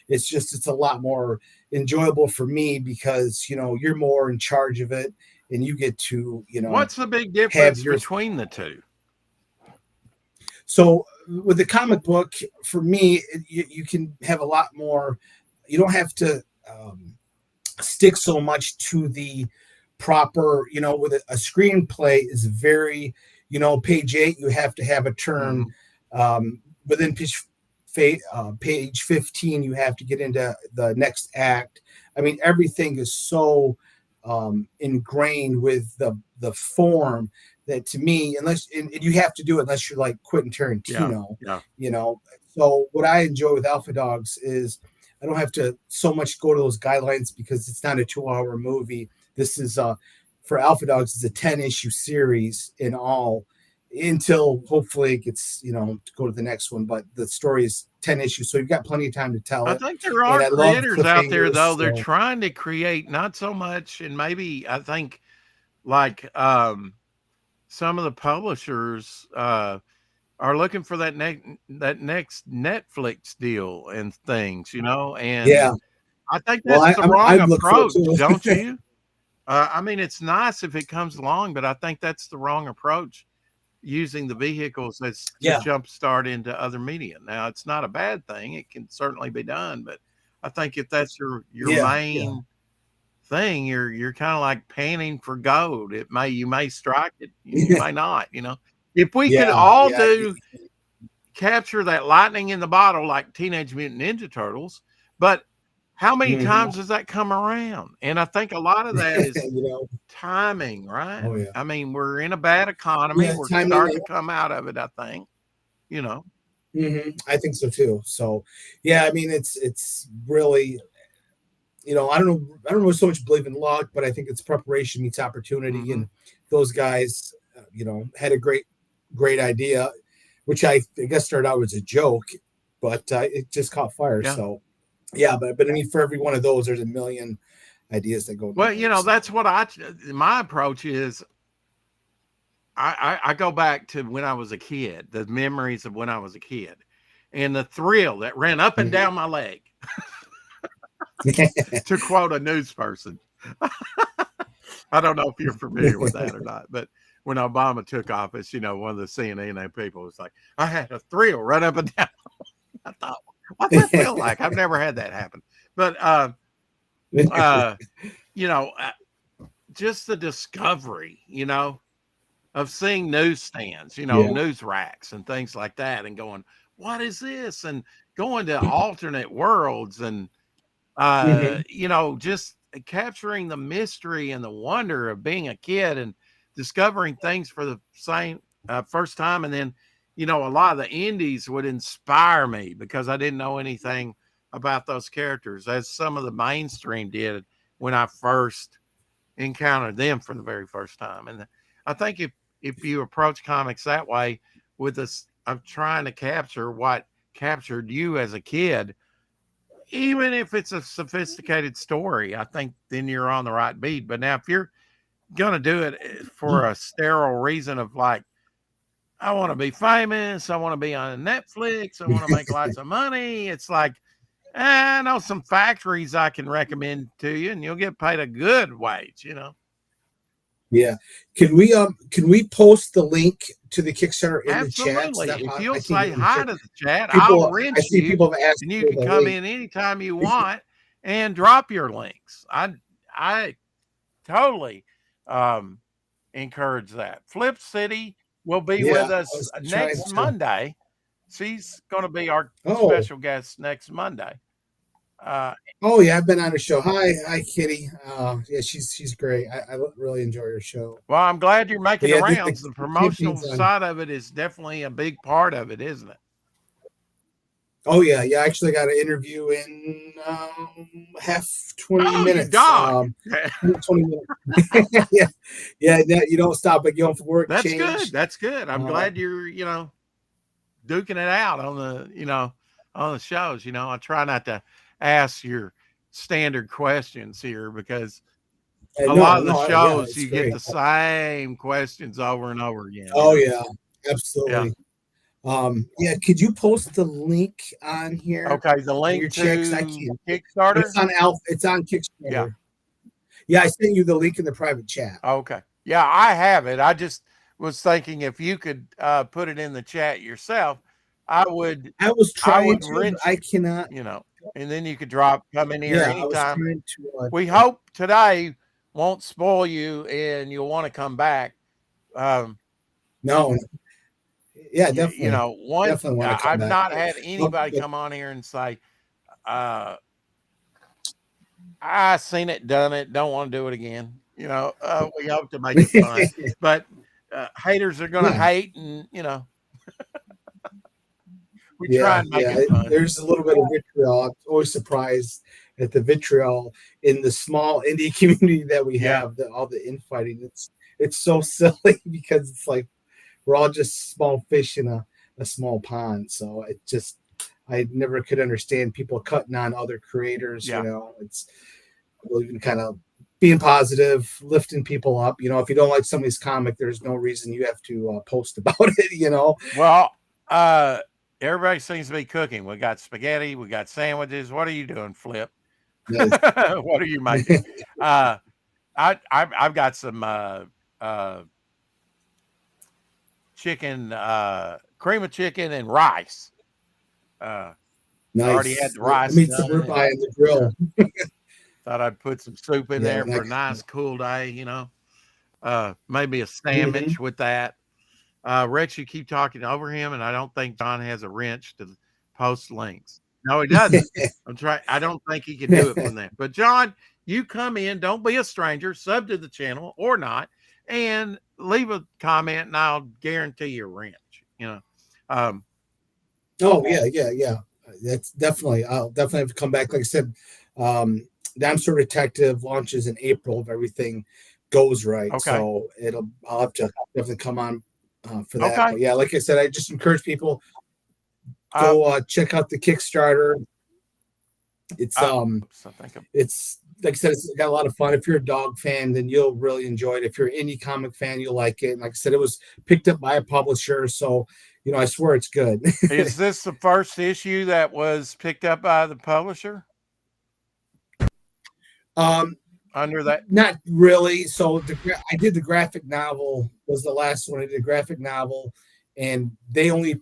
It's a lot more enjoyable for me because you're more in charge of it, and you get to what's the big difference between the two? So with the comic book, for me, you can have a lot more. You don't have to stick so much to the proper, with a screenplay is very, page 8, you have to have a turn. Within page 15, you have to get into the next act. I mean, everything is so ingrained with the form that, to me, and you have to do it unless you're like Quentin Tarantino. So what I enjoy with Alpha Dogs is I don't have to so much go to those guidelines because it's not a 2-hour movie. This is for Alpha Dogs, it's a 10-issue series in all, until hopefully it gets to go to the next one. But the story is 10 issues, so you've got plenty of time to tell it. I think there are creators out there though. They're trying to create not so much, and maybe I think like some of the publishers are looking for that next Netflix deal and things, and I think that's the wrong approach, don't you? I mean, it's nice if it comes along, but I think that's the wrong approach, using the vehicles as to jumpstart into other media. Now, it's not a bad thing. It can certainly be done, but I think if that's your main thing, you're kind of like panning for gold. You may strike it, you may not, If we could all capture that lightning in the bottle like Teenage Mutant Ninja Turtles, but how many times does that come around? And I think a lot of that is timing, right? Oh, yeah. I mean, we're in a bad economy. We're starting to come out of it, I think, I think so too. So, I mean, it's really, I don't know so much believe in luck, but I think it's preparation meets opportunity. And those guys, had a great idea, which I guess started out as a joke, but it just caught fire. Yeah. So, but I mean, for every one of those, there's a million ideas that go. Well, that's what my approach is. I go back to when I was a kid, the memories of when I was a kid, and the thrill that ran up and down my leg. To quote a news person. I don't know if you're familiar with that or not, but when Obama took office, one of the CNN people was like, I had a thrill run up and down. I thought, what's that feel like? I've never had that happen. But, just the discovery, of seeing newsstands, news racks and things like that, and going, what is this? And going to alternate worlds and, just capturing the mystery and the wonder of being a kid and discovering things for the first time. And then, a lot of the indies would inspire me because I didn't know anything about those characters, as some of the mainstream did when I first encountered them for the very first time. And I think if you approach comics that way, with this of trying to capture what captured you as a kid, even if it's a sophisticated story, I think then you're on the right beat. But now if you're going to do it for a sterile reason of like, I want to be famous, I want to be on Netflix, I want to make lots of money, it's like, I know some factories I can recommend to you and you'll get paid a good wage, Yeah. Can we post the link to the Kickstarter in the chat? Absolutely. If you'll I can say get in the hi chat. to the chat, I'll People, I wrench see you, people have asked and you for can the come link. in anytime you want and drop your links. I totally encourage that. Flip City will be with us next Monday. She's going to be our special guest next Monday. Oh yeah, I've been on her show. Hi, Kitty. Yeah, she's great. I really enjoy her show. Well, I'm glad you're making the rounds. The promotional campaign's on. side of it is definitely a big part of it, isn't it? Oh yeah, I actually got an interview in 20 minutes. You dog. 20 minutes. yeah. You don't stop at going for work. That's change. good. That's good. I'm glad you're duking it out on the on the shows. I try not to ask your standard questions here because a lot of the shows you get the same questions over and over again. Oh yeah, absolutely. Yeah, could you post the link on here? Okay, the link to Kickstarter. It's on Kickstarter. Yeah, I sent you the link in the private chat. Okay. Yeah, I have it. I just was thinking if you could put it in the chat yourself, I would. I was trying to. I cannot. And then you could come in here anytime. I was trying to, we hope today won't spoil you and you'll want to come back. No. Yeah, definitely. Definitely I've not had anybody come on here and say, I seen it, done it, don't want to do it again. We hope to make it fun, but haters are going to hate, and we try and make it fun. There's a little bit of vitriol. I'm always surprised at the vitriol in the small indie community that we have. All the infighting. It's so silly because it's like we're all just small fish in a small pond. So I never could understand people cutting on other creators. It's even kind of being positive, lifting people up. If you don't like somebody's comic, there's no reason you have to post about it. Well, everybody seems to be cooking. We got spaghetti, we got sandwiches. What are you doing, Flip? Yes. What are you making? I've got some chicken, cream of chicken and rice. Nice. I already had the rice. Some ribeye in the grill. Thought I'd put some soup in there for a nice cool day, maybe a sandwich with that. Rex, you keep talking over him, and I don't think John has a wrench to post links. No, he doesn't. I don't think he can do it from there. But John, you come in, don't be a stranger, sub to the channel or not, and leave a comment, and I'll guarantee you a wrench. Oh yeah. That's definitely. I'll definitely have to come back. Like I said, Dexter Detective launches in April if everything goes right. Okay. So I'll have to definitely come on for that. Okay. But yeah, like I said, I just encourage people go check out the Kickstarter. It's it's like I said, it's got a lot of fun. If you're a dog fan, then you'll really enjoy it. If you're an indie comic fan, you'll like it. And like I said, it was picked up by a publisher, so I swear it's good. Is this the first issue that was picked up by the publisher? Under that, not really. So I did the graphic novel. Was the last one I did a graphic novel, and they only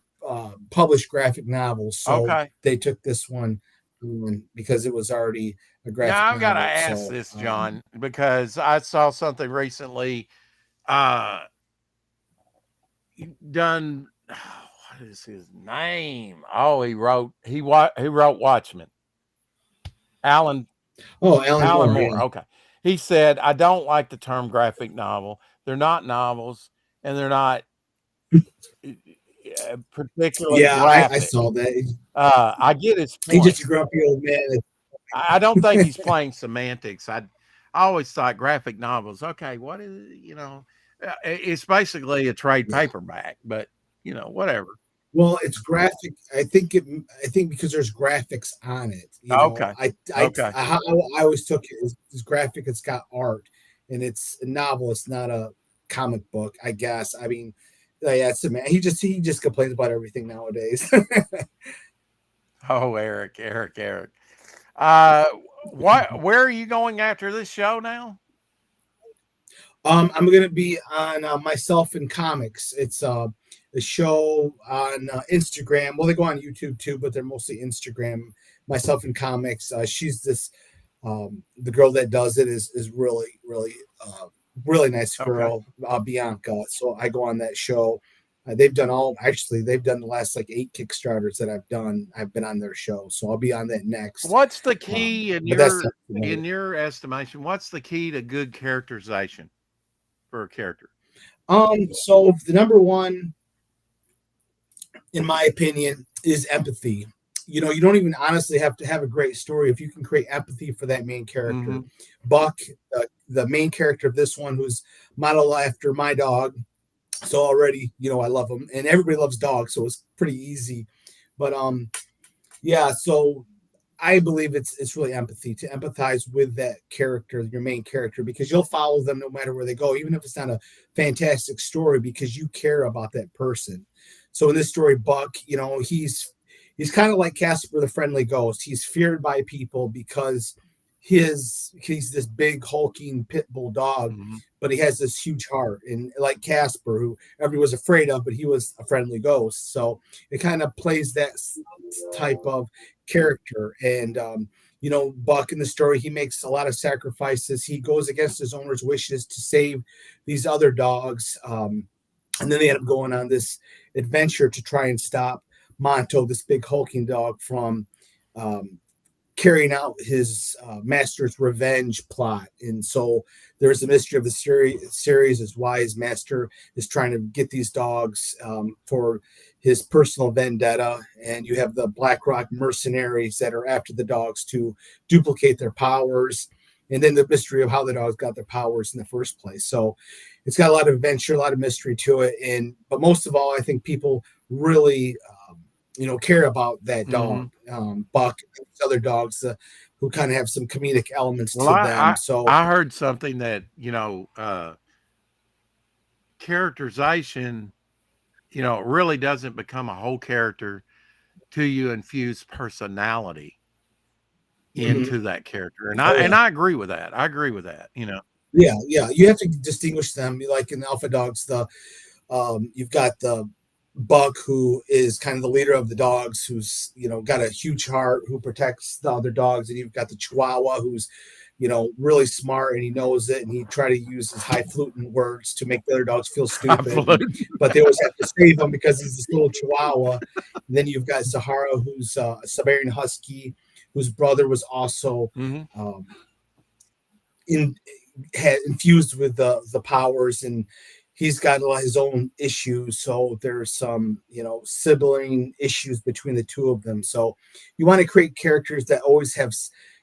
published graphic novels. So they took this one because it was already a graphic novel. I've got to ask this, John, because I saw something recently done. What is his name? Oh, he wrote Watchmen. Alan Moore. Yeah. Okay. He said, I don't like the term graphic novel. They're not novels, and they're not particularly graphic. I saw that. I get his point. He's just a grumpy old man. I don't think he's playing semantics. I always thought graphic novels, okay, what is it? It's basically a trade paperback, but whatever. Well, it's graphic. I think because there's graphics on it. Okay. I always took it as graphic. It's got art, and it's a novel. It's not a comic book, I guess. I mean, it's a man. He just complains about everything nowadays. Oh, Eric. Where are you going after this show now? I'm going to be on Myself in Comics. It's a show on Instagram. Well, they go on YouTube too, but they're mostly Instagram. Myself in Comics. She's this the girl that does it is really nice girl, Bianca. So I go on that show. They've done the last like 8 Kickstarters that I've done. I've been on their show, so I'll be on that next. What's the key in your estimation? What's the key to good characterization for a character? So the number one, in my opinion, is empathy. You don't even honestly have to have a great story if you can create empathy for that main character. Mm-hmm. Buck, the main character of this one, who's modeled after my dog. So already, I love him, and everybody loves dogs, so it's pretty easy. But so I believe it's really empathy, to empathize with that character, your main character, because you'll follow them no matter where they go, even if it's not a fantastic story, because you care about that person. So in this story, Buck, he's kind of like Casper the Friendly Ghost. He's feared by people because he's this big hulking pit bull dog, mm-hmm. but he has this huge heart. And like Casper, who everybody was afraid of, but he was a friendly ghost. So it kind of plays that type of character. And Buck in the story, he makes a lot of sacrifices. He goes against his owner's wishes to save these other dogs. And then they end up going on this adventure to try and stop Monto, this big hulking dog, from carrying out his master's revenge plot. And so there's the mystery of the series is why his master is trying to get these dogs for his personal vendetta. And you have the Black Rock mercenaries that are after the dogs to duplicate their powers. And then the mystery of how the dogs got their powers in the first place. So it's got a lot of adventure, a lot of mystery to it. But most of all, I think people really care about that dog, Buck, and other dogs who kind of have some comedic elements to them. So I heard something that, characterization, really doesn't become a whole character till you infuse personality into that character. And I agree with that. Yeah. You have to distinguish them. Like in Alpha Dogs, you've got the Buck, who is kind of the leader of the dogs, who's got a huge heart, who protects the other dogs, and you've got the Chihuahua, who's really smart, and he knows it, and he try to use his highfalutin words to make the other dogs feel stupid, but they always have to save him because he's this little Chihuahua. And then you've got Sahara, who's a Siberian Husky, whose brother was also infused with the powers, and he's got a lot of his own issues. So there's some, sibling issues between the two of them. So you want to create characters that always have,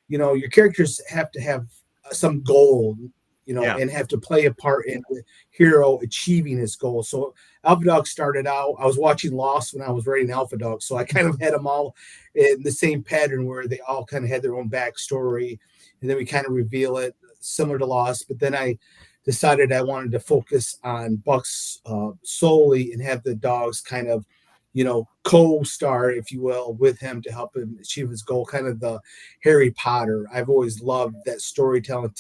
your characters have to have some goal, and have to play a part in the hero achieving his goal. So Alpha Dog started out, I was watching Lost when I was writing Alpha Dog. So I kind of had them all in the same pattern where they all kind of had their own backstory. And then we kind of reveal it similar to Lost. But then I decided I wanted to focus on Buck's solely and have the dogs kind of, co-star, if you will, with him to help him achieve his goal. Kind of the Harry Potter. I've always loved that storytelling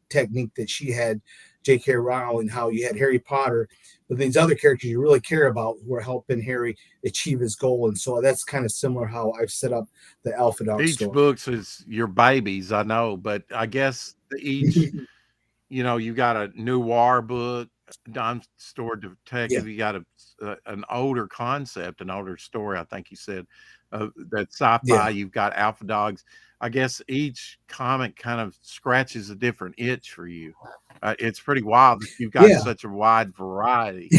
technique that she had, J.K. Rowling, how you had Harry Potter, but these other characters you really care about who are helping Harry achieve his goal. And so that's kind of similar how I've set up the Alpha Dog each story. Books is your babies, I know, but I guess each you got a noir book, Dime Store Detective. You got an older concept, an older story. I think you said that sci-fi. You've got Alpha Dogs. I guess each comic kind of scratches a different itch for you. It's pretty wild that you've got such a wide variety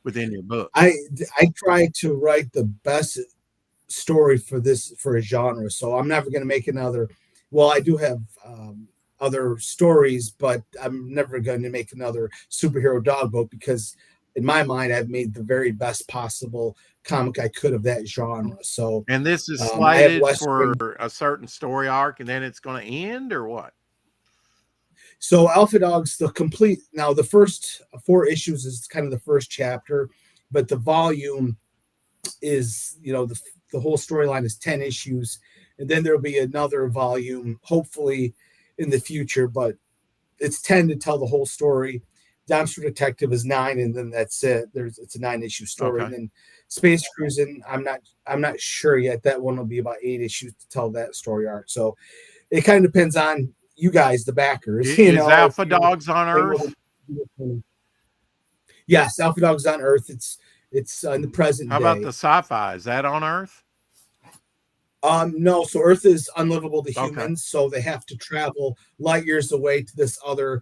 within your book. I try to write the best story for a genre, so I'm never going to make another. Well, I do have other stories, but I'm never going to make another superhero dog book because in my mind I've made the very best possible comic I could of that genre. So and this is slated for a certain story arc and then it's going to end, or what? So Alpha Dogs, the first 4 issues is kind of the first chapter, but the volume is, the whole storyline is 10 issues, and then there'll be another volume hopefully in the future, but it's 10 to tell the whole story. Dexter Detective is 9, and then that's it. It's a 9-issue story. And then Space Cruising, I'm not sure yet. That one will be about 8 issues to tell that story arc. So it kind of depends on you guys, the backers. Is Alpha Dogs on Earth? Yes, Alpha Dogs on Earth. It's in the present How day. about the sci-fi? Is that on Earth? No. So Earth is unlivable to humans, so they have to travel light years away to this other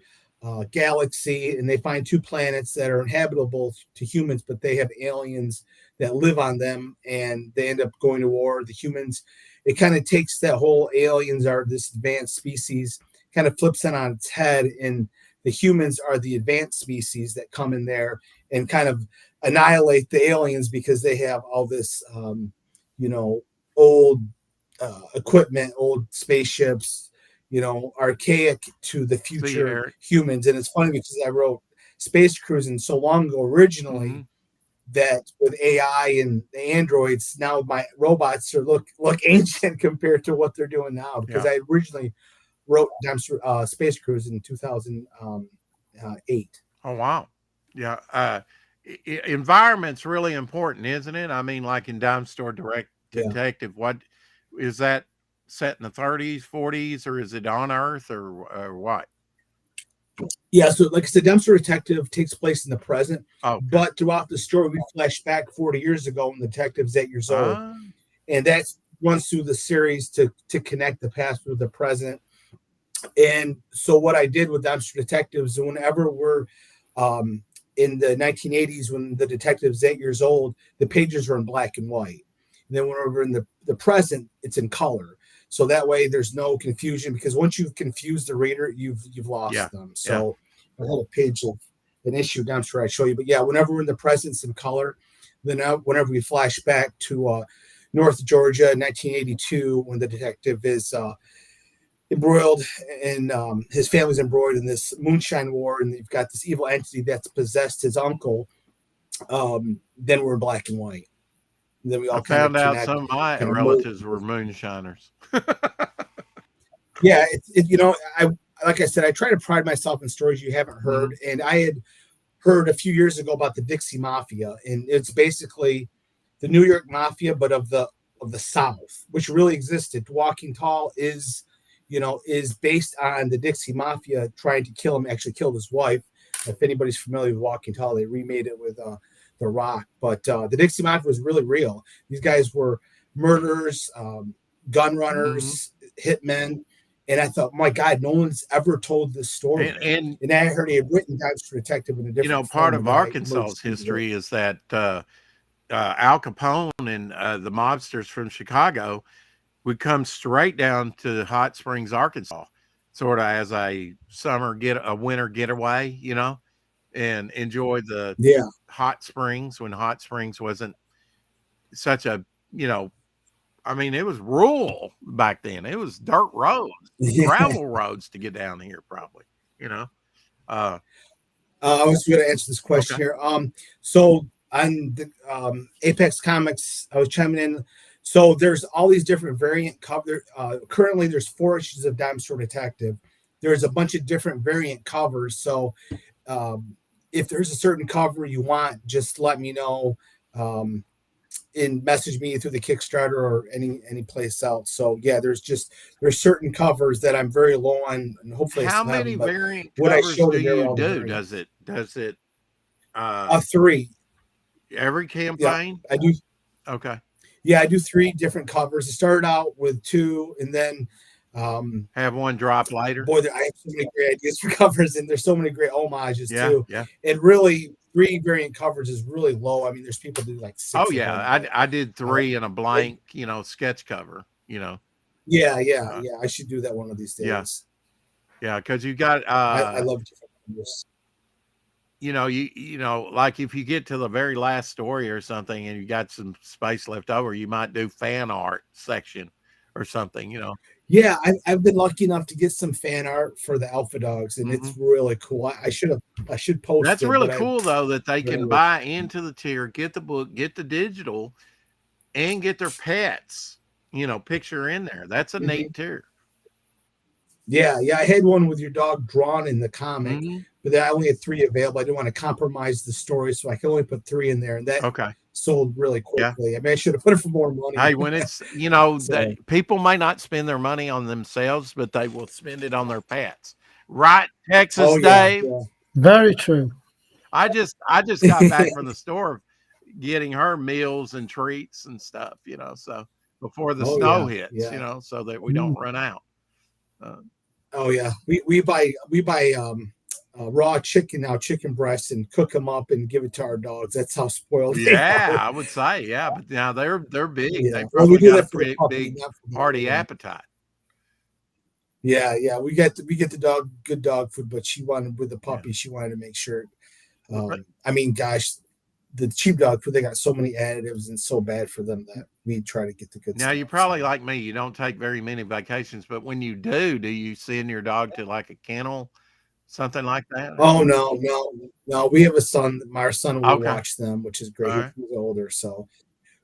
galaxy, and they find 2 planets that are inhabitable to humans, but they have aliens that live on them, and they end up going to war. The humans, it kind of takes that whole aliens are this advanced species, kind of flips it on its head, and the humans are the advanced species that come in there and kind of annihilate the aliens because they have all this, old equipment, old spaceships, archaic to the future humans. And it's funny because I wrote Space Cruising so long ago originally that with AI and the androids, now my robots are look ancient compared to what they're doing now, because I originally wrote Space Cruising in 2008. Oh, wow. Yeah. Environment's really important, isn't it? I mean, like in Dime Store Detective, what is that set in the 30s, 40s, or is it on Earth or what? Yeah, so like I said, Dime Store Detective takes place in the present, but throughout the story, we flash back 40 years ago when the detective's 8 years old, and that runs through the series to connect the past with the present. And so what I did with Dime Store Detectives, whenever we're in the 1980s, when the detective's 8 years old, the pages are in black and white. And then whenever in the present, it's in color. So that way there's no confusion, because once you've confused the reader, you've lost them. So I have a page of an issue down where I show you. But yeah, whenever we're in the present, it's in color. Then whenever we flash back to North Georgia in 1982, when the detective is embroiled and his family's embroiled in this moonshine war, and you've got this evil entity that's possessed his uncle, then we're in black and white. And then we all found out some of my relatives were moonshiners. Yeah, like I said, I try to pride myself in stories you haven't heard. And I had heard a few years ago about the Dixie Mafia, and it's basically the New York Mafia, but of the South, which really existed. Walking Tall is based on the Dixie Mafia trying to kill him. Actually killed his wife. If anybody's familiar with Walking Tall, they remade it with The Rock. But the Dixie Mafia was really real. These guys were murderers, gun runners, hitmen. And I thought, my God, no one's ever told this story. And I heard he had written Dexter Detective in a different form. Part of Arkansas's history is that Al Capone and the mobsters from Chicago would come straight down to Hot Springs, Arkansas, sort of as a winter getaway, and enjoy the hot springs when Hot Springs wasn't such a, I mean, it was rural back then. It was dirt roads, gravel roads to get down here, probably, I was going to answer this question here. So on the Apex Comics, I was chiming in. So there's all these different variant covers. Currently, there's 4 issues of Dime Store Detective. There's a bunch of different variant covers. So if there's a certain cover you want, just let me know. And message me through the Kickstarter or any place else. So yeah, there's certain covers that I'm very low on, and hopefully how many variant what covers I showed do you do? Does it 3 every campaign? Yeah, I do. Okay. Yeah, I do 3 different covers. It started out with 2, and then have one drop later. Boy, I have so many great ideas for covers, and there's so many great homages too. Yeah. And really, 3 variant covers is really low. I mean, there's people do like 6. Oh yeah, I did 3 in a blank, sketch cover. Yeah. I should do that one of these days. Yeah, because you got. I love different covers. Like if you get to the very last story or something, and you got some space left over, you might do fan art section or something. Yeah, I've been lucky enough to get some fan art for the Alpha Dogs, and it's really cool. I should post. That's really cool though, that they can buy into the tier, get the book, get the digital, and get their pets. Picture in there. That's a neat tier. Yeah, I had one with your dog drawn in the comic, but I only had 3 available. I didn't want to compromise the story, so I could only put 3 in there, and that sold really quickly. Yeah. I mean, I should have put it for more money. Hey, when it's that people may not spend their money on themselves, but they will spend it on their pets. Right, Texas, Dave? Yeah. Very true. I just got back from the store getting her meals and treats and stuff, so before the snow hits, so that we don't run out. We buy raw chicken now, chicken breasts, and cook them up and give it to our dogs. That's how spoiled they are. I would say, but now they're big. Yeah. They probably got a puppy, big hearty appetite. Yeah, we get the dog good dog food, but she wanted with the puppy, she wanted to make sure. I mean, gosh, the cheap dog food, they got so many additives and so bad for them that we try to get the good now stuff. You're probably like me, you don't take very many vacations, but when you do you send your dog to like a kennel, something like that? Oh no, we have a son. Our son will watch them, which is great. Right. He's older, so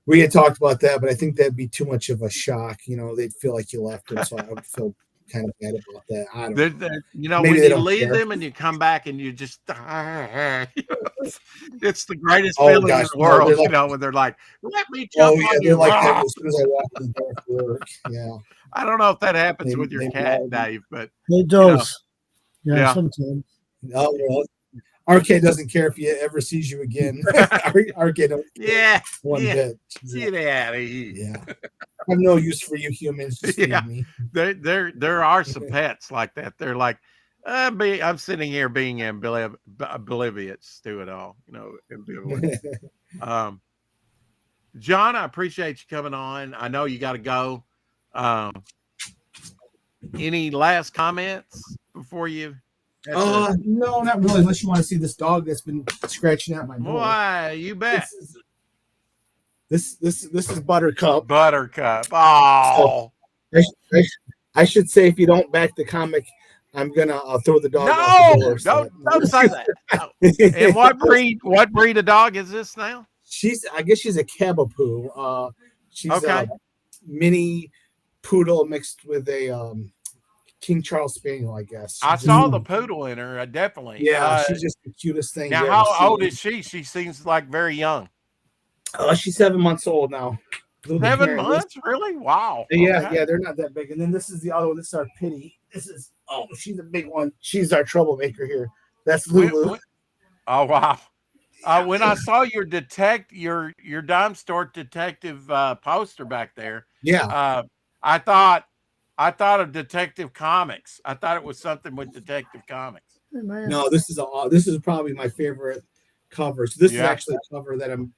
we had talked about that, but I think that'd be too much of a shock. They'd feel like you left them, so I would feel kind of bad about that. I don't know. When you leave them and you come back and you just it's the greatest feeling in the world, when they're like, let me jump on you. They're like that as soon as I walk in the door for work. Yeah. I don't know if that happens with your cat, Dave, but it does. Yeah, sometimes. Oh well. RK doesn't care if he ever sees you again. RK don't care one bit. Get out of here. Yeah. I have no use for you humans. Just leave me. There are some pets like that. They're like, I'm sitting here being oblivious to it all, John, I appreciate you coming on. I know you got to go. Any last comments before you? No, not really. Unless you want to see this dog that's been scratching at my door. Why, you bet. This is Buttercup. Oh. So I should say, if you don't back the comic, I'm gonna throw the dog. No, don't say that. No. And what breed of dog is this now? I guess she's a Cavapoo. She's a mini poodle mixed with a King Charles Spaniel, I guess. I saw the poodle in her, definitely. Yeah, she's just the cutest thing. Now, how old is she? She seems like very young. She's 7 months old now. 7 months? Really? Wow. Yeah, they're not that big. And then this is the other one. This is our Pitty. She's a big one. She's our troublemaker here. That's Lulu. Oh, wow. When I saw your dime store detective poster back there, I thought of Detective Comics. I thought it was something with Detective Comics. No, this is probably my favorite cover. So this is actually a cover that I'm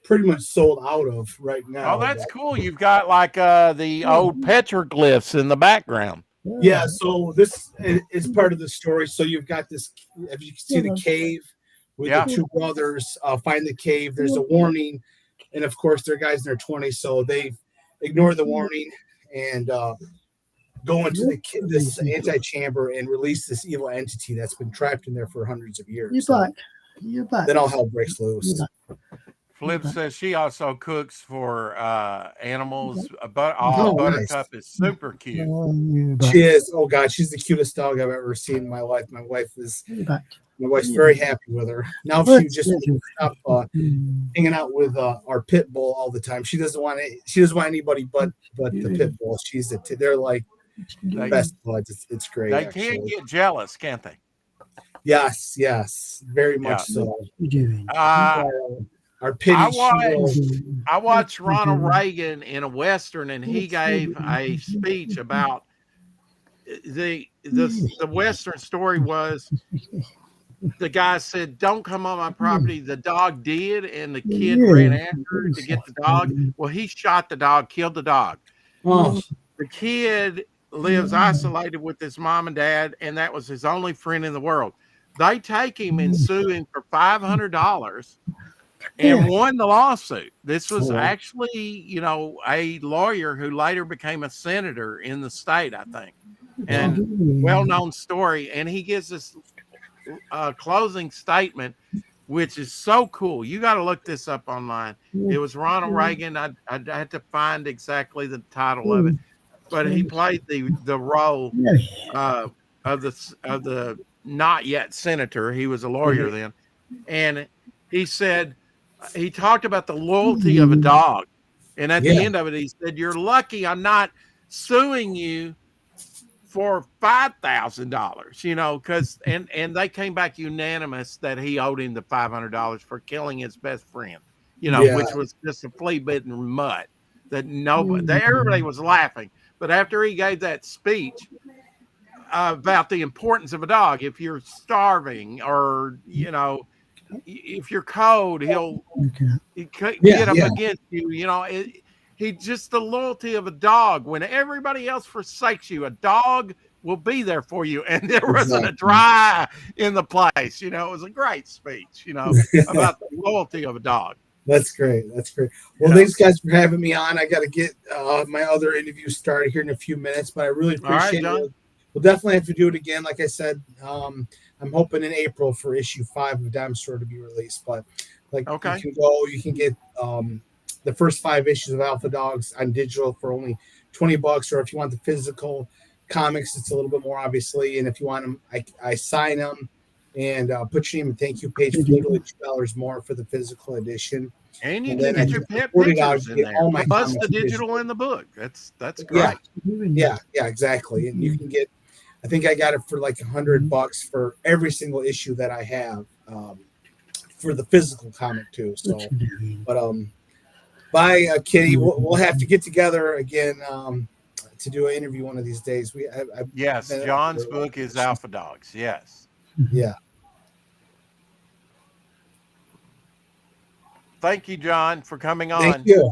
pretty much sold out of right now. Oh, that's cool. You've got like the old petroglyphs in the background. Yeah, so this is part of the story. So you've got this, if you can see the cave with the 2 brothers find the cave. There's a warning, and of course they're guys in their 20s, so they ignore the warning and go into this anti-chamber and release this evil entity that's been trapped in there for hundreds of years. You're back. Then all hell breaks loose. Flip says she also cooks for animals. Buttercup is super cute. She is. Oh God, she's the cutest dog I've ever seen in my life. My wife's very happy with her. Now she just stop hanging out with our pit bull all the time. She doesn't want anybody but the pit bull. They're like best buds. It's great. They can get jealous, can't they? Yes, very much so. Our Pitty. I watched Ronald Reagan in a Western, and he gave a speech about the Western story was the guy said, "Don't come on my property." The dog did, and the kid ran after to get the dog. Well, he shot the dog, killed the dog. Oh. The kid lives isolated with his mom and dad, and that was his only friend in the world. They take him and sue him for $500 and won the lawsuit. This was actually, a lawyer who later became a senator in the state, I think, and well-known story. And he gives this closing statement, which is so cool. You got to look this up online. It was Ronald Reagan. I had to find exactly the title of it. but he played the role of the not yet senator. He was a lawyer then, and he said he talked about the loyalty of a dog, and at the end of it, he said, "You're lucky I'm not suing you for $5,000, you know, because and they came back unanimous that he owed him the $500 for killing his best friend, you know, which was just a flea bitten mutt that everybody was laughing. But after he gave that speech about the importance of a dog, if you're starving or, you know, if you're cold, he'll get up against you, you know. He just the loyalty of a dog. When everybody else forsakes you, a dog will be there for you. And there wasn't a dry in the place. You know, it was a great speech, you know, about the loyalty of a dog. That's great. That's great. Well, thanks guys for having me on. I got to get my other interview started here in a few minutes, but I really appreciate it. We'll definitely have to do it again. Like I said, I'm hoping in April for issue 5 of Dime Store to be released, but you can get the first 5 issues of Alpha Dogs on digital for only $20, or if you want the physical comics, it's a little bit more, obviously. And if you want them, I sign them and put your name and thank you page for literally $2 more for the physical edition. And you can get your pet pictures in there, plus the digital in the book. That's great. Yeah, exactly. And you can get, I think I got it for like $100 for every single issue that I have for the physical comic too. So, but bye, Kitty. We'll have to get together again to do an interview one of these days. Yes, John's book is Alpha Dogs. Yes. Yeah. Thank you, John, for coming on. Thank you.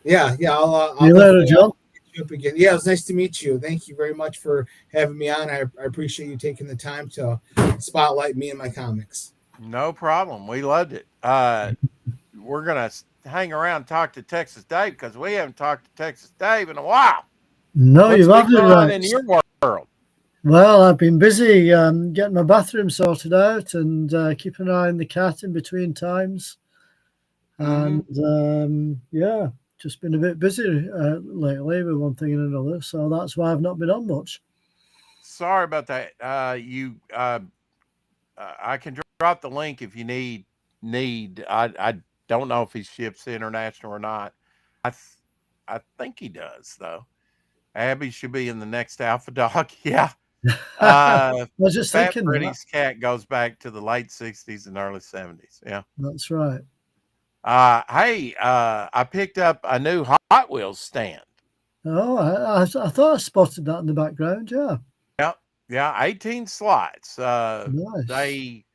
Yeah. I'll see you later, John. Up again. Yeah, it was nice to meet you. Thank you very much for having me on. I appreciate you taking the time to spotlight me and my comics. No problem. We loved it. We're gonna hang around and talk to Texas Dave because we haven't talked to Texas Dave in a while. No, you've had it right. In your world. Well, I've been busy getting my bathroom sorted out and keeping an eye on the cat in between times. And just been a bit busy lately with one thing and another, so that's why I've not been on much. Sorry about that. I can drop the link if you need. I don't know if he ships international or not. I think he does though. Abby should be in the next Alpha Dog. Yeah. I was just thinking Freddy's cat goes back to the late 60s and early 70s. Yeah, that's right. Hey, I picked up a new Hot Wheels stand. Oh, I thought I spotted that in the background. Yeah, 18 slots. Nice. They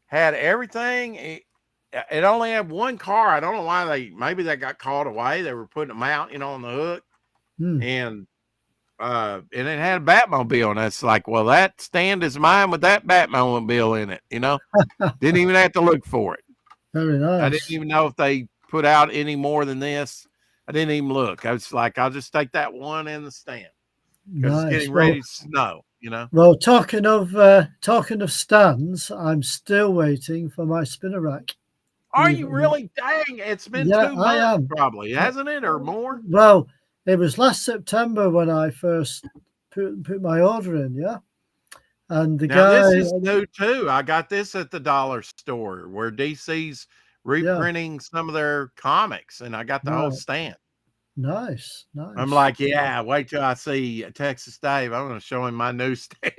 had everything. It only had one car. I don't know why maybe they got called away. They were putting them out, on the hook, and it had a Batmobile, and it's like, well, that stand is mine with that Batmobile in it. Didn't even have to look for it. Very nice. I didn't even know if they put out any more than this. I didn't even look. I was like, I'll just take that one in the stand because it's getting ready to snow. Well, talking of stands, I'm still waiting for my spinner rack. Are you really? Dang, it's been 2 months probably, hasn't it, or more? Well, it was last September when I first put my order in, And this is new too. I got this at the dollar store where DC's reprinting some of their comics, and I got the whole stand. Nice. I'm like, wait till I see Texas Dave. I'm going to show him my new stand.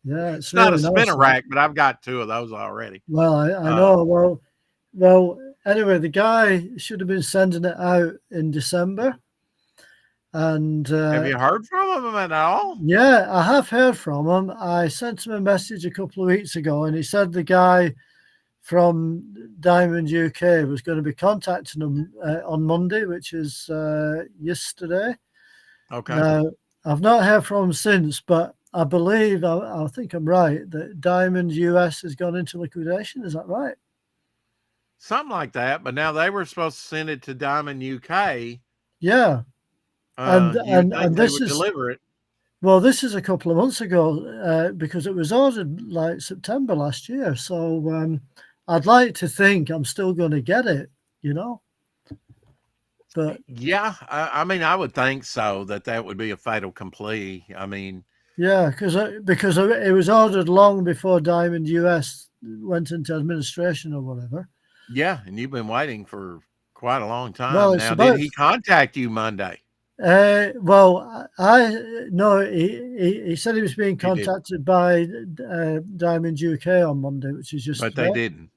Yeah, it's not really a spinner rack, but I've got 2 of those already. Well, I know. Well, anyway, the guy should have been sending it out in December. And have you heard from him at all? Yeah, I have heard from him. I sent him a message a couple of weeks ago, and he said the guy from Diamond UK was going to be contacting him on Monday, which is yesterday. Okay. Now, I've not heard from him since, but I believe, I think I'm right, that Diamond US has gone into liquidation. Is that right? Something like that. But now they were supposed to send it to Diamond UK. Yeah. And this is deliver it. Well, this is a couple of months ago because it was ordered like September last year. So I'd like to think I'm still going to get it. But yeah, I mean, I would think so, that would be a fait accompli. I mean, yeah, because it was ordered long before Diamond US went into administration or whatever. yeah, and you've been waiting for quite a long time. Well, it's Now, about. did he contact you Monday? Well, I no, he said he was being He didn't. contacted by Diamond UK on Monday, which is just But today. they didn't.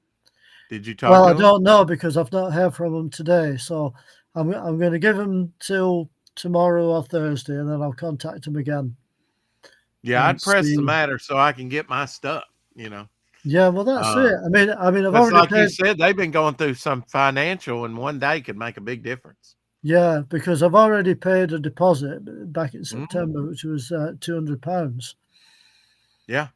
Did you talk Well, to I him? don't know because I've not heard from him today. So I'm going to give him till tomorrow or Thursday, and then I'll contact him again. Yeah, I'd press the matter so I can get my stuff, you know. Yeah, well, that's it. I mean, I've already like paid. you said, they've been going through some financial, and one day could make a big difference. Yeah, because I've already paid a deposit back in September, which was £200. Yeah,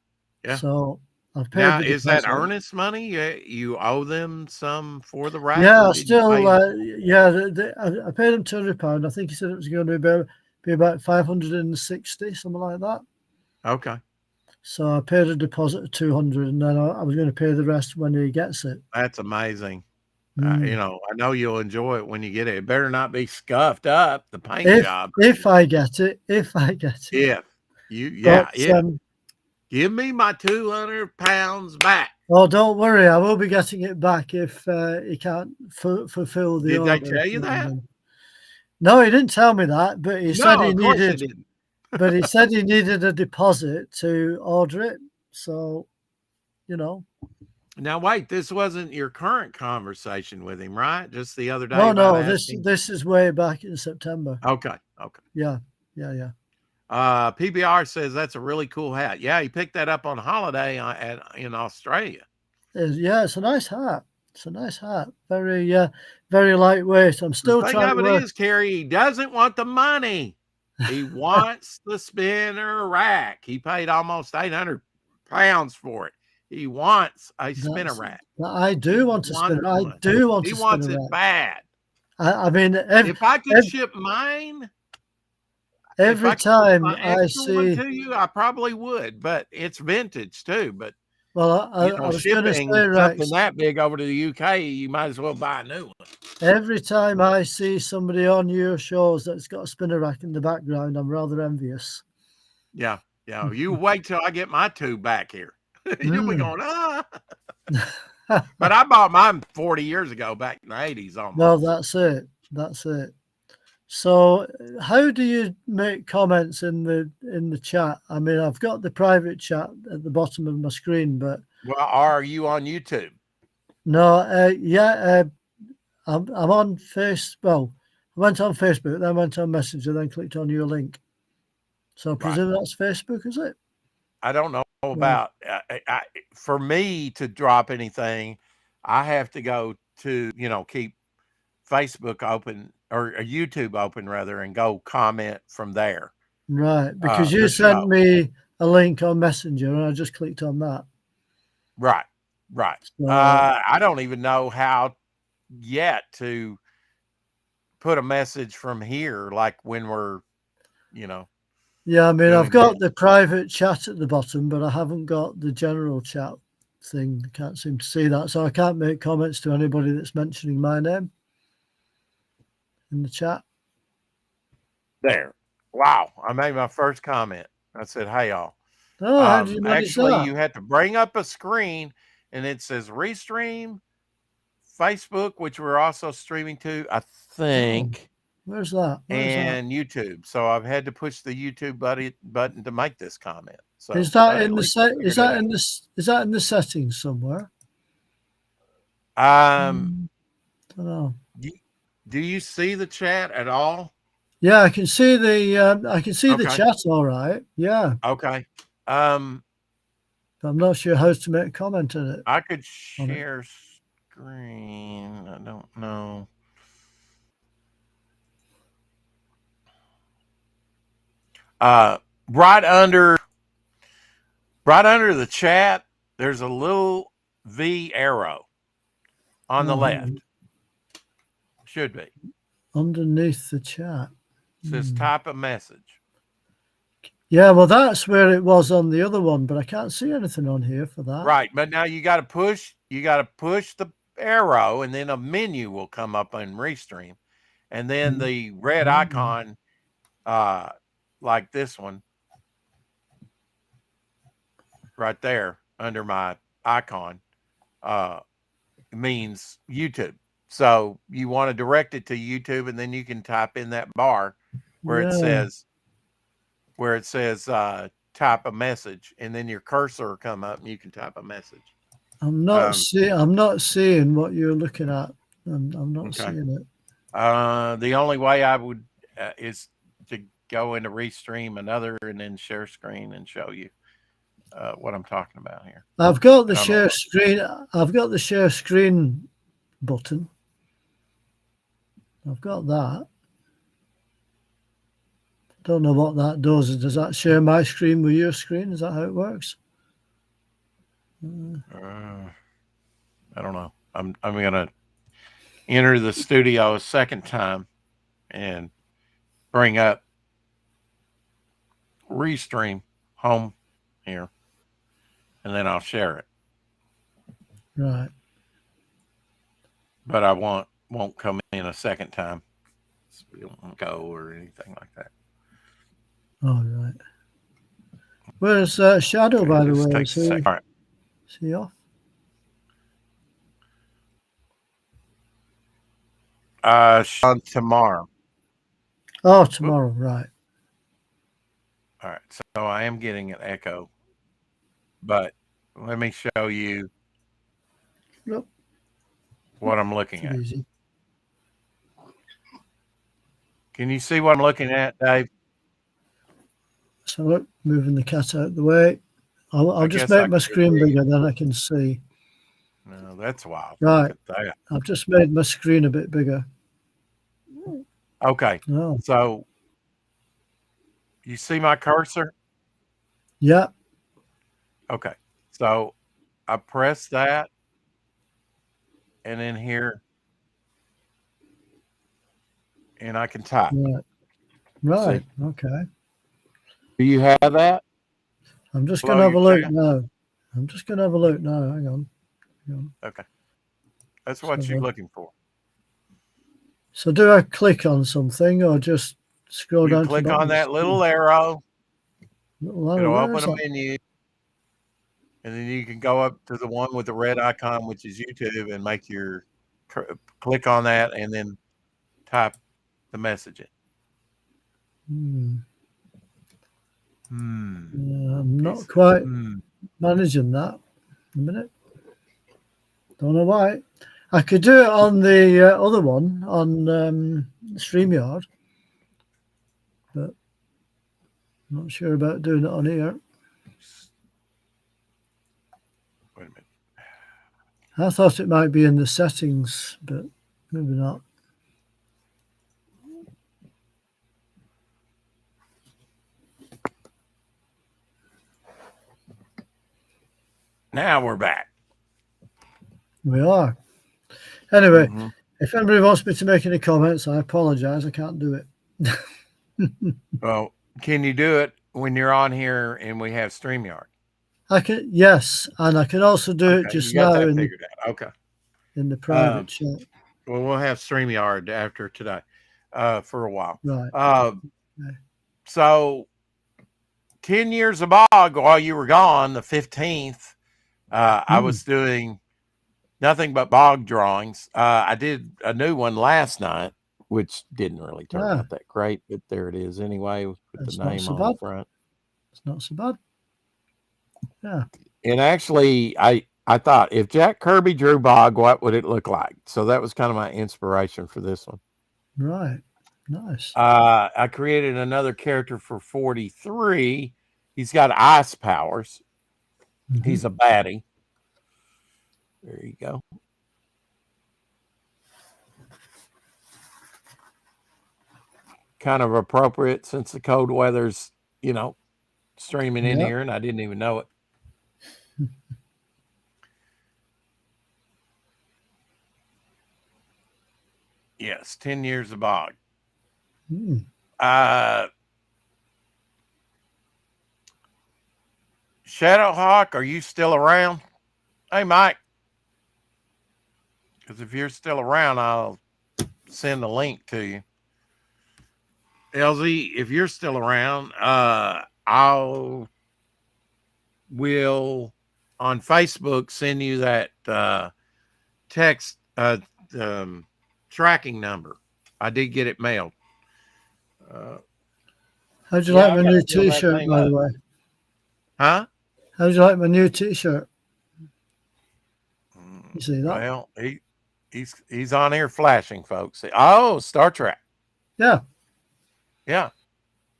yeah. So I've paid. Now, is that earnest money? You owe them some for the rack? Yeah, still. Yeah, I paid him £200. I think he said it was going to be about 560, something like that. Okay. So I paid a deposit of 200, and then I was going to pay the rest when he gets it. That's amazing. You know, I know you'll enjoy it when you get it. It better not be scuffed up, the paint job. If I get it. If give me my 200 pounds back. Oh, don't worry. I will be getting it back if he can't fulfill the order. Did they tell you that? No, he didn't tell me that, but he said he needed. Didn't. But he said he needed a deposit to order it. So, you know. Now wait, this wasn't your current conversation with him, right? Just the other day. No. This is way back in September. Okay. Yeah. PBR says that's a really cool hat. Yeah, he picked that up on holiday in Australia. Yeah, it's a nice hat. It's a nice hat. Very, very lightweight. I'm still trying to work. The thing of it is, Kerry, he doesn't want the money. He wants the spinner rack. He paid almost 800 pounds for it. He wants a spinner rack. I do want a spinner. I do want a spinner rack. He wants it bad. I mean, if I could ship mine, every time I see one to you, I probably would. But it's vintage too. But well, I was going to say, something that big over to the UK, you might as well buy a new one. Every time I see somebody on your shows that's got a spinner rack in the background, I'm rather envious. Yeah. You wait till I get my two back here. You'll be going, But I bought mine 40 years ago, back in the 80s almost. Well, that's it. So how do you make comments in the chat? I mean, I've got the private chat at the bottom of my screen, but well, are you on YouTube? No, I'm on Facebook. Well, I went on Facebook, then went on Messenger, then clicked on your link. So I presume that's Facebook, is it? I don't know about. For me to drop anything, I have to go to keep Facebook open or YouTube open rather, and go comment from there. Right, because you sent me a link on Messenger, and I just clicked on that. Right. So, I don't even know how yet to put a message from here, like when we're, Yeah, I mean, I've got the private chat at the bottom, but I haven't got the general chat thing. I can't seem to see that, so I can't make comments to anybody that's mentioning my name in the chat. There. Wow, I made my first comment. I said, "Hey, y'all." Oh, how did you manage actually, that? you have to bring up a screen, and it says Restream, Facebook, which we're also streaming to, I think. Where's that? And YouTube. So I've had to push the YouTube button to make this comment. So is that in the settings somewhere? I don't know. Do you see the chat at all? Yeah, I can see the chat all right. Yeah. Okay. I'm not sure how to make a comment on it. I could share screen. I don't know. Right under the chat, there's a little V arrow on the left. Should be underneath the chat. It says type a message. Yeah, well, that's where it was on the other one, but I can't see anything on here for that. Right, but now you got to push the arrow, and then a menu will come up on Restream, and then the red icon, like this one right there under my icon, means YouTube. So you want to direct it to YouTube, and then you can type in that bar where it says type a message, and then your cursor will come up and you can type a message. I'm not seeing what you're looking at. I'm not seeing it. The only way I would is to go into Restream another and then share screen and show you what I'm talking about here. I've got the share screen. I've got the share screen button. I've got that. Don't know what that does. Does that share my screen with your screen? Is that how it works? I don't know. I'm gonna enter the studio a second time and bring up Restream home here, and then I'll share it. Right. But I won't come in a second time. So we don't go or anything like that. Oh, right. Where's Shadow, by the way? Is he off? On tomorrow. Oh, tomorrow, right. All right. So I am getting an echo, but let me show you what I'm looking at. Easy. Can you see what I'm looking at, Dave? So look, moving the cat out of the way. I'll just make my screen bigger, then I can see. No, that's wild. Right. I've just made my screen a bit bigger. Okay. Oh. So you see my cursor? Yeah. Okay. So I press that, and then here, and I can type. Right. Okay. Do you have that? I'm just going to have a look now. Hang on. Okay. That's what you're looking for. So do I click on something or just scroll down? Click on that little arrow. It'll open a menu. And then you can go up to the one with the red icon, which is YouTube, and make your click on that and then type the message in. I'm not quite managing that. A minute. Don't know why. I could do it on the other one on StreamYard, but I'm not sure about doing it on here. Wait a minute. I thought it might be in the settings, but maybe not. Now we're back. We are. Anyway, if anybody wants me to make any comments, I apologize. I can't do it. Well, can you do it when you're on here and we have StreamYard? I can, yes, and I can also do it just now in the private chat. Well, we'll have StreamYard after today for a while. Right. So 10 years of Bog while you were gone, the 15th, I was doing nothing but Bog drawings. I did a new one last night, which didn't really turn out that great, but there it is anyway with the name on the front. It's not so bad. Yeah. And actually, I thought if Jack Kirby drew Bog, what would it look like? So that was kind of my inspiration for this one. Right. Nice. I created another character for 43. He's got ice powers. He's a baddie. There you go. Kind of appropriate since the cold weather's, streaming in here, and I didn't even know it. Yes, 10 years of Bog. Shadowhawk, are you still around? Hey, Mike. Because if you're still around, I'll send a link to you. LZ, if you're still around, will on Facebook send you that text tracking number. I did get it mailed. How'd you like my new T-shirt, by the way? Huh? How'd you like my new T-shirt? You see that? Well, he's on here flashing, folks. Oh, Star Trek. Yeah. Yeah.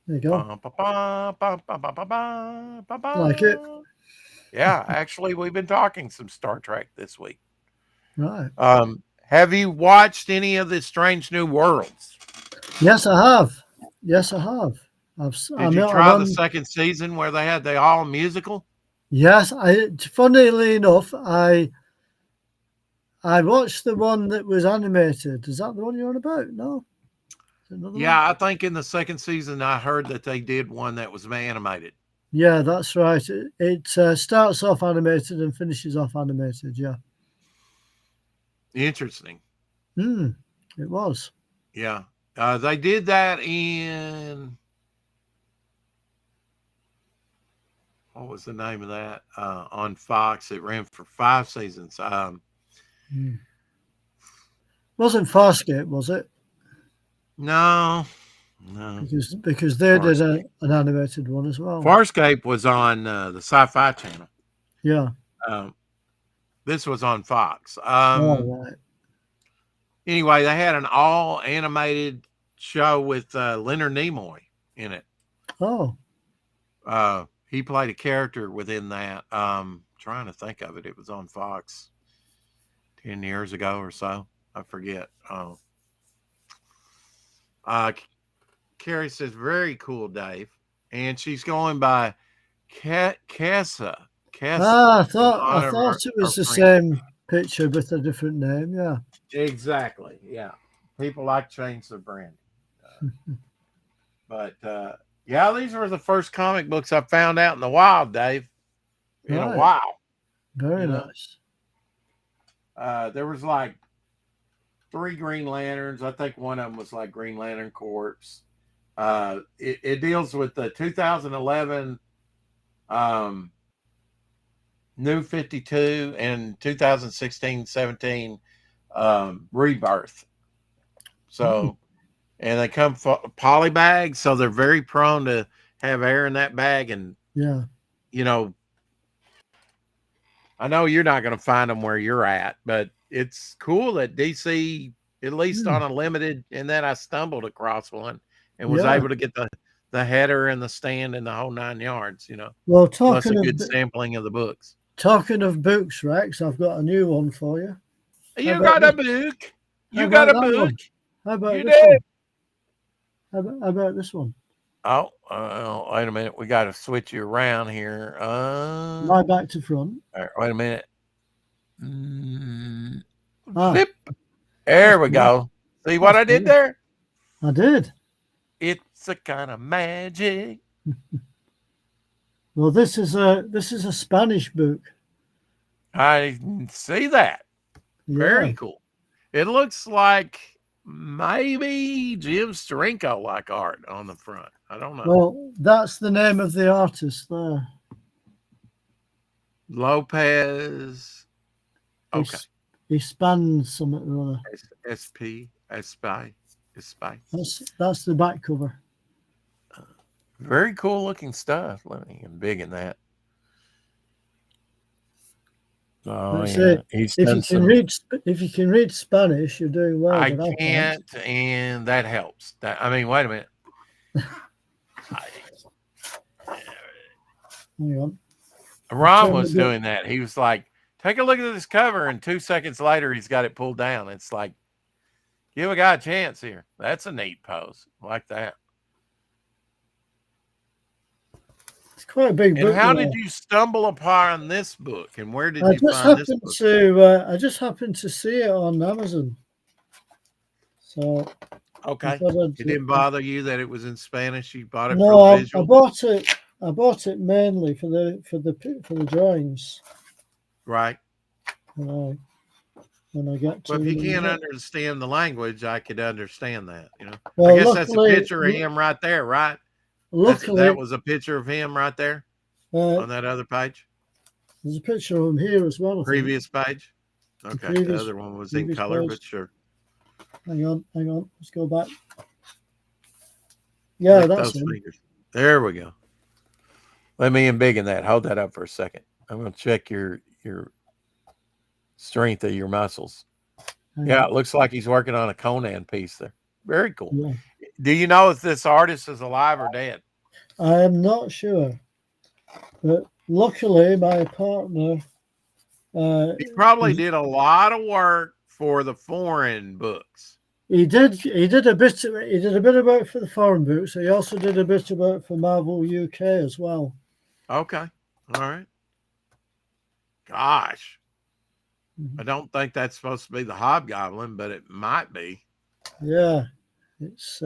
There you go. Like it? Yeah, actually, we've been talking some Star Trek this week. Right. Have you watched any of the Strange New Worlds? Yes, I have. Yes, I have. Did you try the second season where they had the all musical? Yes, funnily enough, I watched the one that was animated. Is that the one you're on about? No. Yeah, one? I think in the second season I heard that they did one that was animated. Yeah, that's right. It starts off animated and finishes off animated. Yeah. Interesting. It was. Yeah. They did that in, what was the name of that? On Fox. It ran for 5 seasons. Wasn't Farscape, was it? No. Because they did an animated one as well. Farscape was on the Sci-Fi Channel. Yeah. This was on Fox. Right. Anyway, they had an all animated show with Leonard Nimoy in it. Oh. He played a character within that. Trying to think of it. It was on Fox 10 years ago or so. I forget. Carrie says, very cool, Dave. And she's going by Kessa. I thought it was the same picture but a different name. Yeah. Exactly. Yeah. People like to change their brand. But yeah, these were the first comic books I found out in the wild, Dave. In a while. Very nice. There was like 3 Green Lanterns. I think one of them was like Green Lantern Corps. It deals with the 2011 New 52 and 2016-17 Rebirth. So, and they come poly bags, so they're very prone to have air in that bag. And yeah, you know, I know you're not going to find them where you're at, but it's cool that DC, at least on a limited, and then I stumbled across one and was able to get the header and the stand and the whole 9 yards, you know. Well, plus a good sampling of the books. Talking of books, Rex, I've got a new one for you. You got a book. You got a book. How about you this did. one? How about this one? Oh, wait a minute. We got to switch you around here. My back to front. All right, wait a minute. Flip. There we go. See what I did there? I did. It's a kind of magic. Well, this is a Spanish book. I see that. Yeah. Very cool. It looks like maybe Jim Steranko like art on the front. I don't know. Well, that's the name of the artist there. Lopez. Okay. He spans something or other. SP. That's the back cover. Very cool looking stuff. Let me get big in that. Oh, yeah. If you can read Spanish, you're doing well. I can't, and that helps. Wait a minute. Hang on. Ron was doing that. He was like, take a look at this cover, and 2 seconds later, he's got it pulled down. It's like, give a guy a chance here. That's a neat pose. I like that. It's quite a big book. And how did you stumble upon this book? And where did you find this book? I just happened to see it on Amazon. So okay, it didn't bother you that it was in Spanish. You bought it for the visual? I bought it mainly for the drawings. Right. when I get to. Well, if you can't understand the language, I could understand that. Well, I guess that's a luckily, picture of him right there, right? Luckily, that was a picture of him right there on that other page. There's a picture of him here as well. Previous page. Okay, the other one was in color, but sure. Hang on. Let's go back. Yeah, that's him. Fingers. There we go. Let me embiggen that. Hold that up for a second. I'm going to check your strength of your muscles. Yeah, it looks like he's working on a Conan piece there. Very cool. Yeah. Do you know if this artist is alive or dead? I am not sure. But luckily, my partner... he probably did a lot of work for the foreign books. He did a bit of it for the foreign books. He also did a bit of it for Marvel UK as well. Okay. All right. Gosh. I don't think that's supposed to be the Hobgoblin, but it might be. Yeah. It's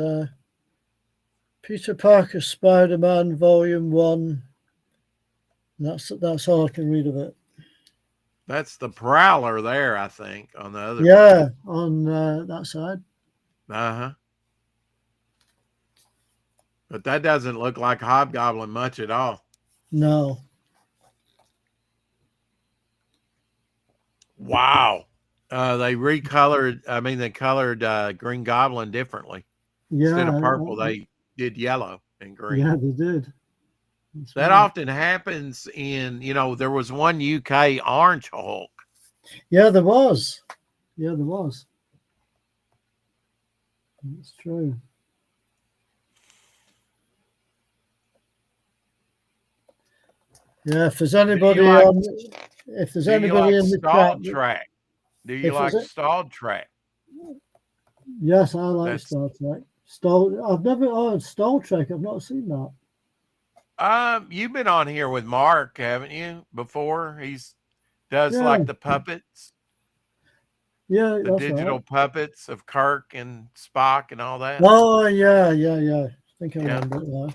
Peter Parker Spider-Man Volume 1. That's all I can read of it. That's the Prowler there, I think, on the other side. On that side. Uh-huh. But that doesn't look like Hobgoblin much at all. No. Wow. They colored Green Goblin differently. Yeah. Instead of purple, they did yellow and green. Yeah, they did. That often happens in, there was one UK Orange Hulk. Yeah, there was. That's true. Yeah, if there's anybody in the chat, Trek. Do you like Star Trek? Yes, I like Star Trek. Star Trek. I've not seen that. You've been on here with Mark, haven't you? Before he does like the puppets. Yeah, the digital puppets of Kirk and Spock and all that. Oh yeah. I think I remember it now.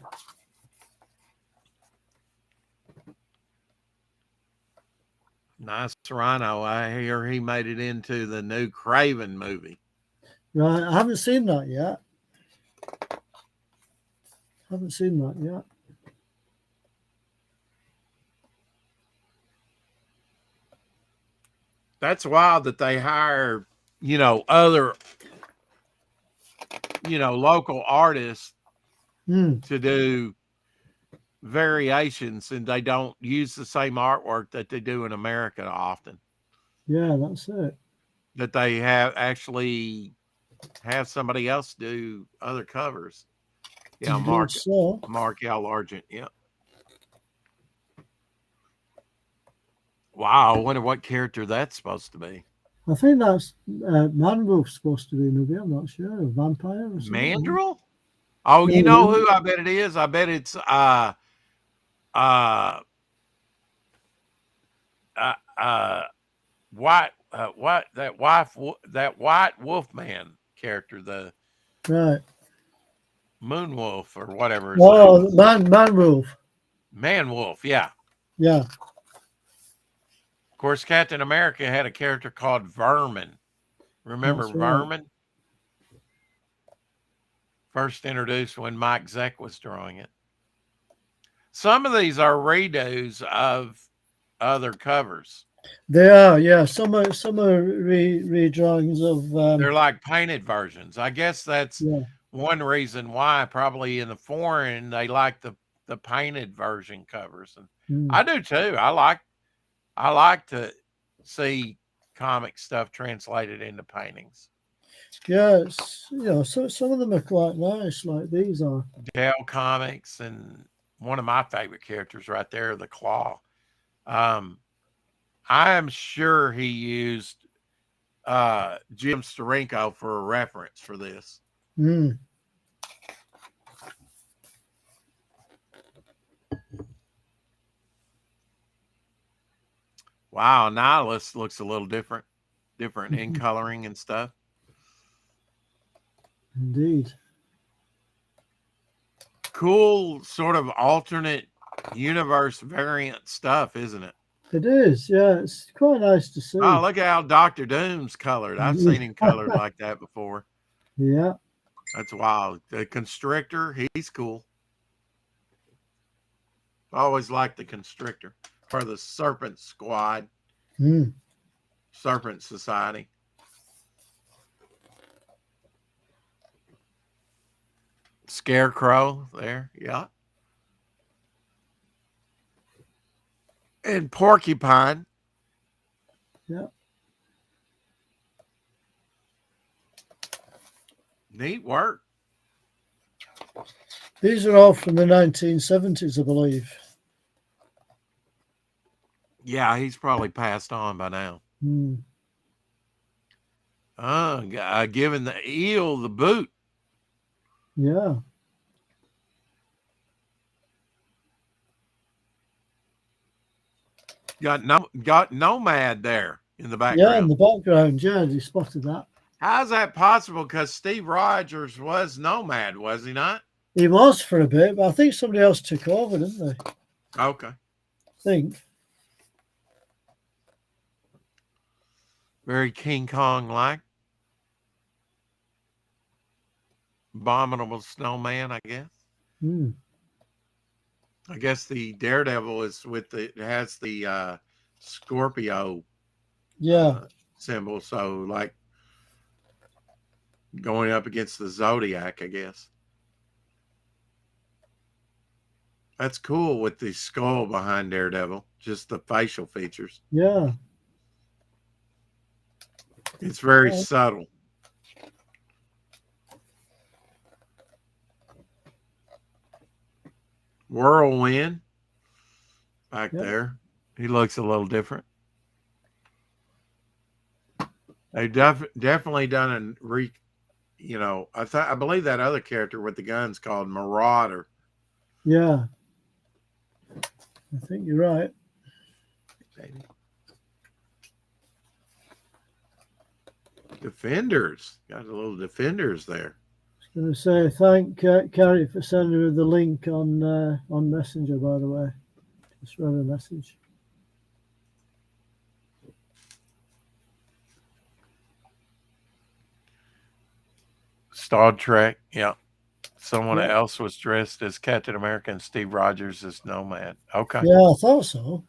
Nice Rhino. I hear he made it into the new Craven movie. Right, I haven't seen that yet. That's wild that they hire, other, local artists to do variations, and they don't use the same artwork that they do in America often. Yeah, that's it. That they have somebody else do other covers. Yeah, Mark L. Argent. Yeah. Wow, I wonder what character that's supposed to be. I think that's Mandrill's supposed to be, maybe. I'm not sure. A vampire or something. Mandrill? Oh, you know who I bet it is? I bet it's that white wolfman character, the Moon Wolf or whatever. Oh, Man Wolf. Man Wolf, yeah. Yeah. Of course, Captain America had a character called Vermin. Remember Vermin? First introduced when Mike Zeck was drawing it. Some of these are redos of other covers. They are, yeah. Some are redrawings of. They're like painted versions. I guess that's one reason why probably in the foreign they like the painted version covers, and I do too. I like to see comic stuff translated into paintings. Yeah, so some of them are quite nice, like these are. Dell Comics, and one of my favorite characters right there, the Claw. I am sure he used Jim Steranko for a reference for this. Wow, Nihilus looks a little different in coloring and stuff. Indeed. Cool sort of alternate universe variant stuff, isn't it? It is, yeah. It's quite nice to see. Oh, look at how Dr. Doom's colored. I've seen him colored like that before. Yeah. That's wild. The Constrictor, he's cool. I always liked the Constrictor. For the Serpent Squad. Serpent Society. Scarecrow there, yeah. And Porcupine. Yeah. Neat work. These are all from the 1970s, I believe. Yeah, he's probably passed on by now. Giving the eel the boot. Yeah. Got Nomad there in the background. Yeah, in the background. Yeah, you spotted that. How's that possible? Because Steve Rogers was Nomad, was he not? He was for a bit, but I think somebody else took over, didn't they? Okay. I think. Very King Kong-like. Abominable Snowman, I guess. I guess the Daredevil is has the Scorpio symbol, so like going up against the Zodiac, I guess. That's cool with the skull behind Daredevil, just the facial features. Yeah. It's very subtle. Whirlwind back there. He looks a little different. They've definitely done I believe that other character with the guns called Marauder. Yeah. I think you're right. Maybe. Defenders. Got a little Defenders there. I was going to say thank Carrie for sending me the link on Messenger, by the way. Just read a message. Star Trek, yeah. Someone else was dressed as Captain America and Steve Rogers as Nomad. Okay. Yeah, I thought so.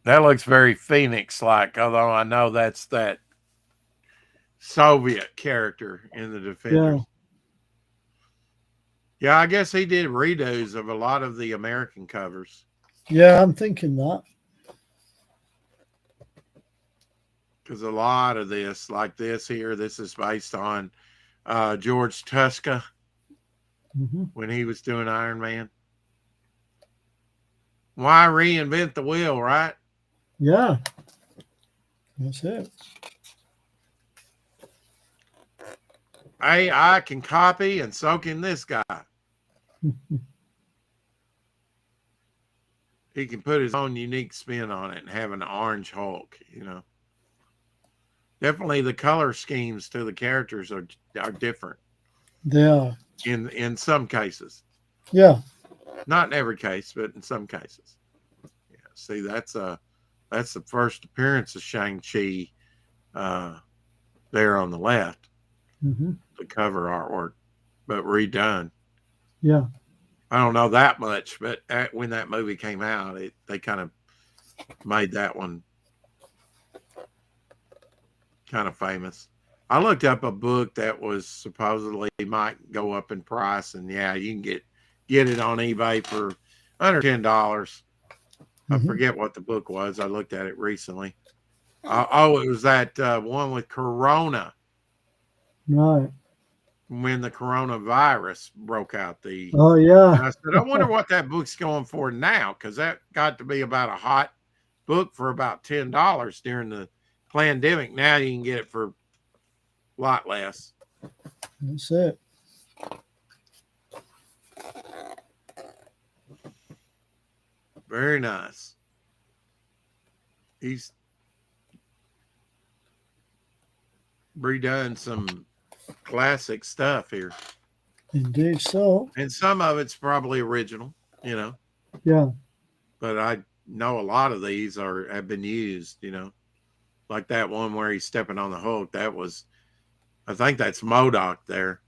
That looks very Phoenix-like, although I know that's that Soviet character in the Defenders. Yeah, I guess he did redos of a lot of the American covers. Yeah, I'm thinking that. Because a lot of this, like this here, this is based on George Tuska when he was doing Iron Man. Why reinvent the wheel, right? Yeah. That's it. I can copy and soak in this guy. He can put his own unique spin on it and have an orange Hulk, Definitely the color schemes to the characters are different. They are. In some cases. Yeah. Not in every case, but in some cases. Yeah. See, that's the first appearance of Shang-Chi there on the left. The cover artwork, but redone. Yeah. I don't know that much, but when that movie came out, they kind of made that one kind of famous. I looked up a book that was supposedly might go up in price, and yeah, you can get it on eBay for under $10. I forget what the book was. I looked at it recently. It was that one with Corona. Right. When the coronavirus broke out. Oh, yeah. And I said, I wonder what that book's going for now, because that got to be about a hot book for about $10 during the pandemic. Now you can get it for a lot less. That's it. Very nice. He's redone some classic stuff here. Indeed so. And some of it's probably original, you know. Yeah. But I know a lot of these have been used, you know. Like that one where he's stepping on the Hulk. That was, I think that's MODOK there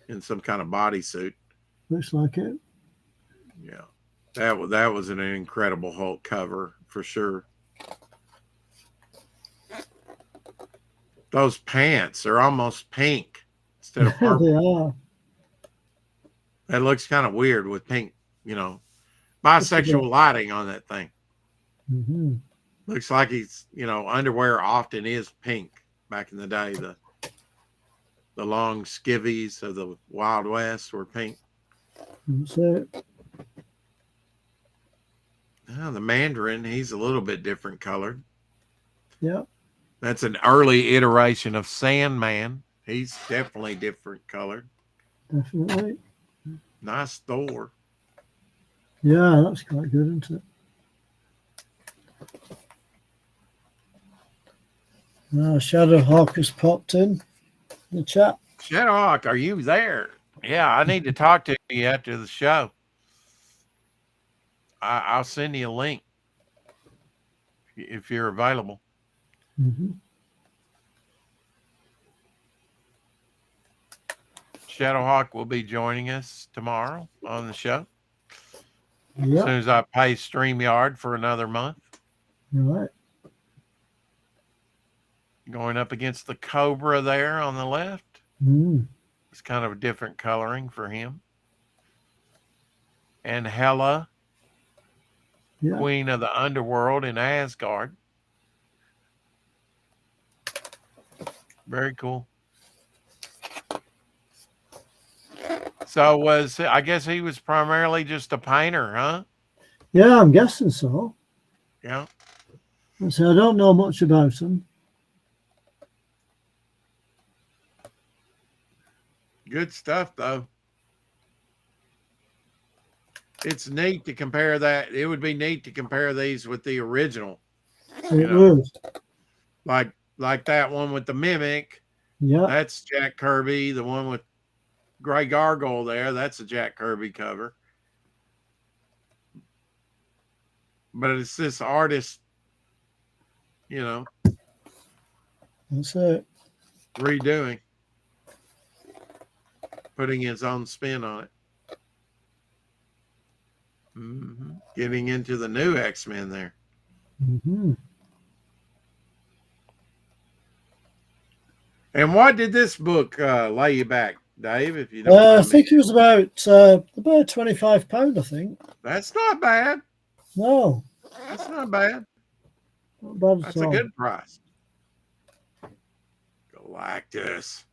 in some kind of bodysuit. Looks like it. Yeah. That was an incredible Hulk cover for sure. Those pants are almost pink instead of purple. They are. That looks kind of weird with pink, you know, bisexual lighting on that thing. Mm-hmm. Looks like he's, you know, underwear often is pink back in the day. The long skivvies of the Wild West were pink. That's it. Oh, the Mandarin, he's a little bit different colored. Yeah. That's an early iteration of Sandman. He's definitely different colored. Definitely. Nice Thor. Yeah, that's quite good, isn't it? Shadowhawk has popped in the chat. Shadowhawk, are you there? Yeah, I need to talk to you after the show. I'll send you a link if you're available. Mm-hmm. Shadowhawk will be joining us tomorrow on the show. Yep. As soon as I pay StreamYard for another month. Right. Going up against the Cobra there on the left. It's kind of a different coloring for him. And Hela, Queen of the Underworld in Asgard. Very cool. So I guess he was primarily just a painter, huh? Yeah, I'm guessing so. Yeah. So I don't know much about him. Good stuff, though. It's neat to compare that. It would be neat to compare these with the original. It would. Like that one with the Mimic. Yeah. That's Jack Kirby. The one with Gray Gargoyle there, that's a Jack Kirby cover. But it's this artist, you know. That's it. Redoing. Putting his own spin on it. Mm-hmm. Getting into the new X-Men there. Mm-hmm. And what did this book lay you back, Dave? If you don't, I think it was about £25. I think that's not bad. No, that's not bad. Not bad that's a good price. Galactus.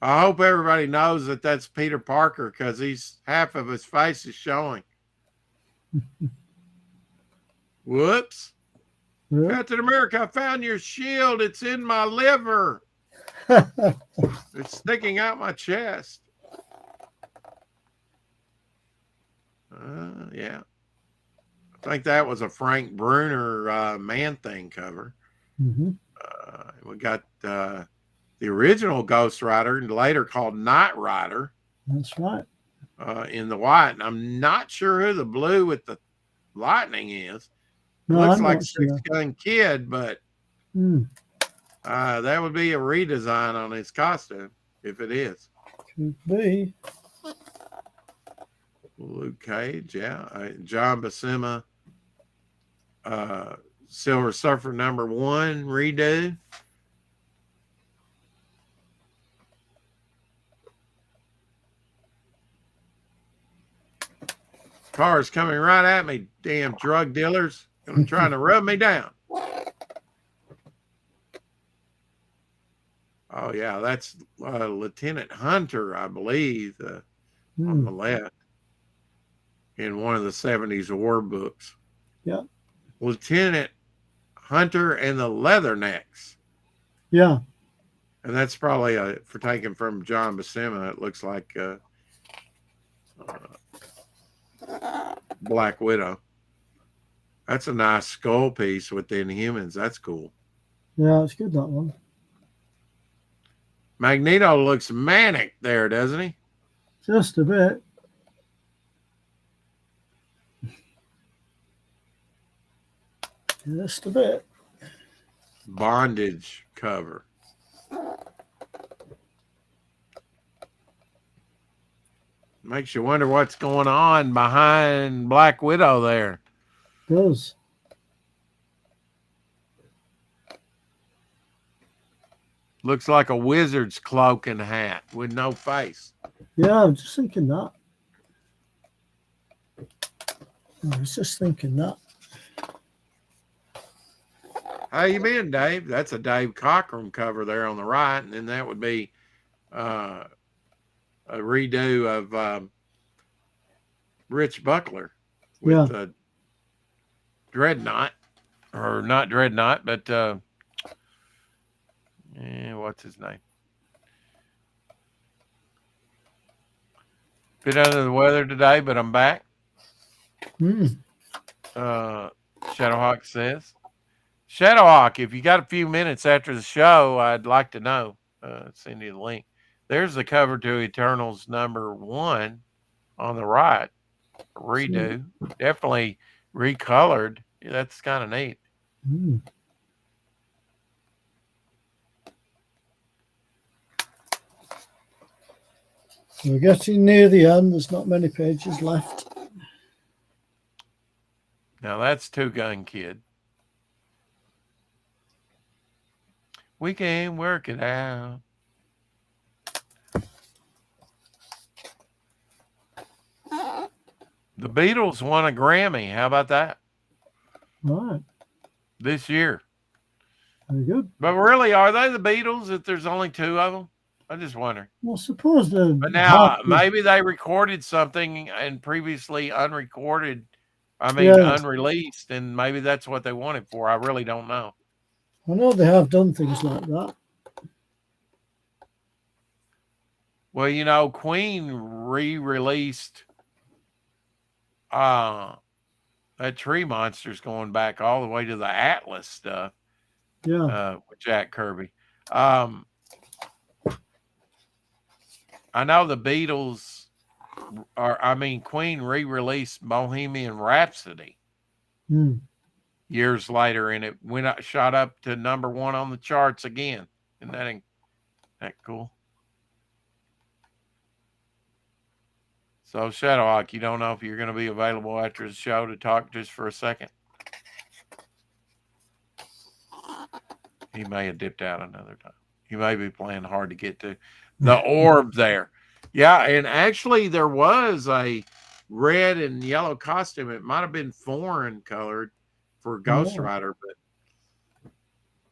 I hope everybody knows that that's Peter Parker because he's half of his face is showing. Whoops. Yeah. Captain America, I found your shield. It's in my liver. It's sticking out my chest. Yeah. I think that was a Frank Bruner Man-Thing cover. Mm-hmm. We got the original Ghost Rider, later called Knight Rider. That's right. In the white. And I'm not sure who the blue with the lightning is. No, looks like Six Gun Kid, but that would be a redesign on his costume, if it is. Could be. Luke Cage, yeah. John Buscema, Silver Surfer #1 redo. Cars coming right at me, damn drug dealers. Trying to rub me down. Oh, yeah, that's Lieutenant Hunter, I believe, on the left in one of the 70s war books. Yeah. Lieutenant Hunter and the Leathernecks. Yeah. And that's probably for taken from John Buscema. It looks like Black Widow. That's a nice skull piece with the Inhumans. That's cool. Yeah, it's good, that one. Magneto looks manic there, doesn't he? Just a bit. Just a bit. Bondage cover. Makes you wonder what's going on behind Black Widow there. Does. Looks like a wizard's cloak and hat with no face. Yeah, I'm just thinking that. I was just thinking that. How you been, Dave? That's a Dave Cockrum cover there on the right, and then that would be a redo of Rich Buckler with Dreadnought, or not Dreadnought, but what's his name? Bit under the weather today, but I'm back. Shadowhawk says. Shadowhawk, if you got a few minutes after the show, I'd like to know. Send you the link. There's the cover to Eternals #1 on the right. Redo. Definitely recolored. Yeah, that's kind of neat. We're getting near the end. There's not many pages left. Now that's Two Gun Kid. We can work it out. The Beatles won a Grammy. How about that? All right. This year. Very good. But really, are they the Beatles if there's only two of them? I just wonder. Well, suppose they're... But now, maybe they recorded something and previously unreleased, and maybe that's what they wanted for. I really don't know. I know they have done things like that. Well, you know, Queen re-released that Tree Monsters going back all the way to the Atlas stuff. Yeah. With Jack Kirby. I know the Beatles Queen re-released Bohemian Rhapsody years later, and it shot up to #1 on the charts again. Isn't that cool? So, Shadowhawk, you don't know if you're going to be available after the show to talk just for a second? He may have dipped out another time. He may be playing hard to get to. The orb there. Yeah, and actually there was a red and yellow costume. It might have been foreign colored for Ghost Rider, but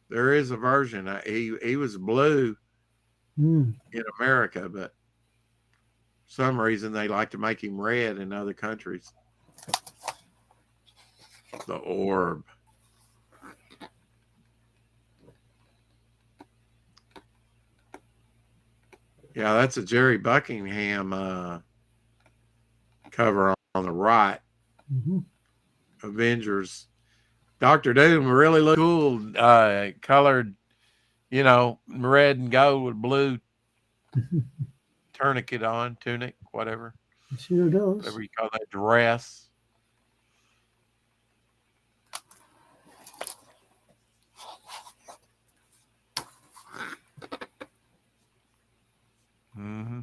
there is a version. He was blue in America, but for some reason they like to make him red in other countries. The orb. Yeah, that's a Jerry Buckingham cover on the right. Avengers. Dr. Doom really looked cool, colored, red and gold with blue tunic, whatever. It sure does. Whatever you call that dress.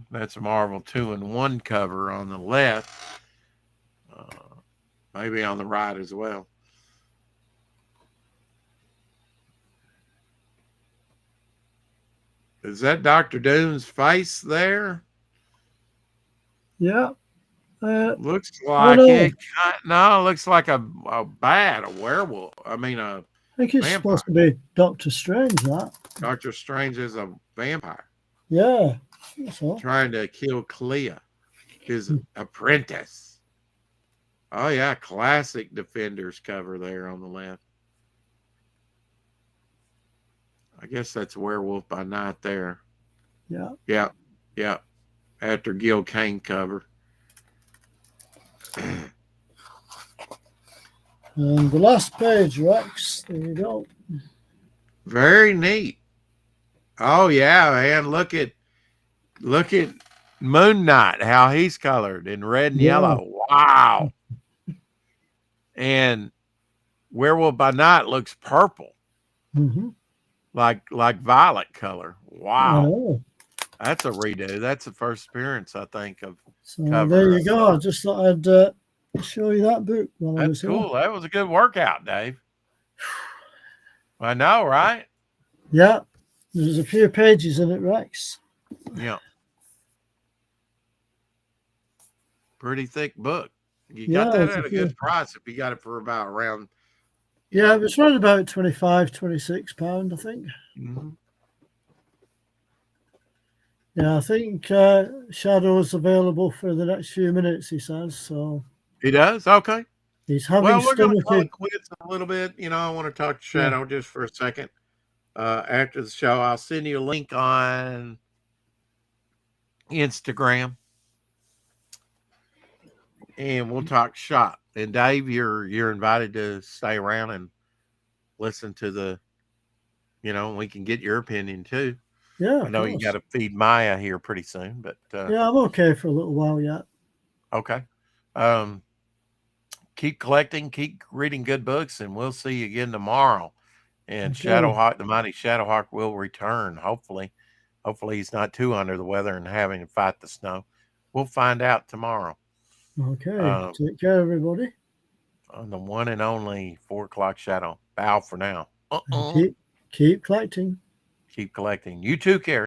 That's a Marvel 2-in-1 cover on the left. Maybe on the right as well. Is that Dr. Doom's face there? Yeah. Looks like it. No, looks like a bat, a werewolf. I think it's supposed to be Doctor Strange, that. Doctor Strange is a vampire. Yeah. So. Trying to kill Clea, his apprentice. Oh, yeah. Classic Defenders cover there on the left. I guess that's Werewolf by Night there. Yeah. Yeah. Yeah. After Gil Kane cover. And the last page, Rex. There you go. Very neat. Oh yeah, man. Look at Moon Knight, how he's colored in red and yellow. Wow. And Werewolf by Night looks purple. Mm-hmm. Like violet color. Wow. Oh. That's a redo. That's the first appearance, I think, of So cover. there you go. I just thought I'd show you that book while I was here. That's cool. That was a good workout, Dave. I know, right? Yeah. There's a few pages in it, Rex. Yeah. Pretty thick book. You got that at a good price if you got it for about around. Yeah, it was around about £25-26, I think. Mm-hmm. Yeah, I think Shadow's available for the next few minutes, he says. So he does? Okay. He's having we're going to call it quits a little bit. I want to talk to Shadow just for a second. After the show, I'll send you a link on Instagram. And we'll talk shop. And Dave, you're invited to stay around and listen to the, we can get your opinion too. Yeah, I know you got to feed Maya here pretty soon, but yeah, I'm okay for a little while yet. Okay. Keep collecting, keep reading good books, and we'll see you again tomorrow. And Shadowhawk, the mighty Shadowhawk, will return. Hopefully he's not too under the weather and having to fight the snow. We'll find out tomorrow. Okay. Take care, everybody. On the one and only 4 o'clock shadow. Bow for now. Keep collecting. Keep collecting. You too, Carrie.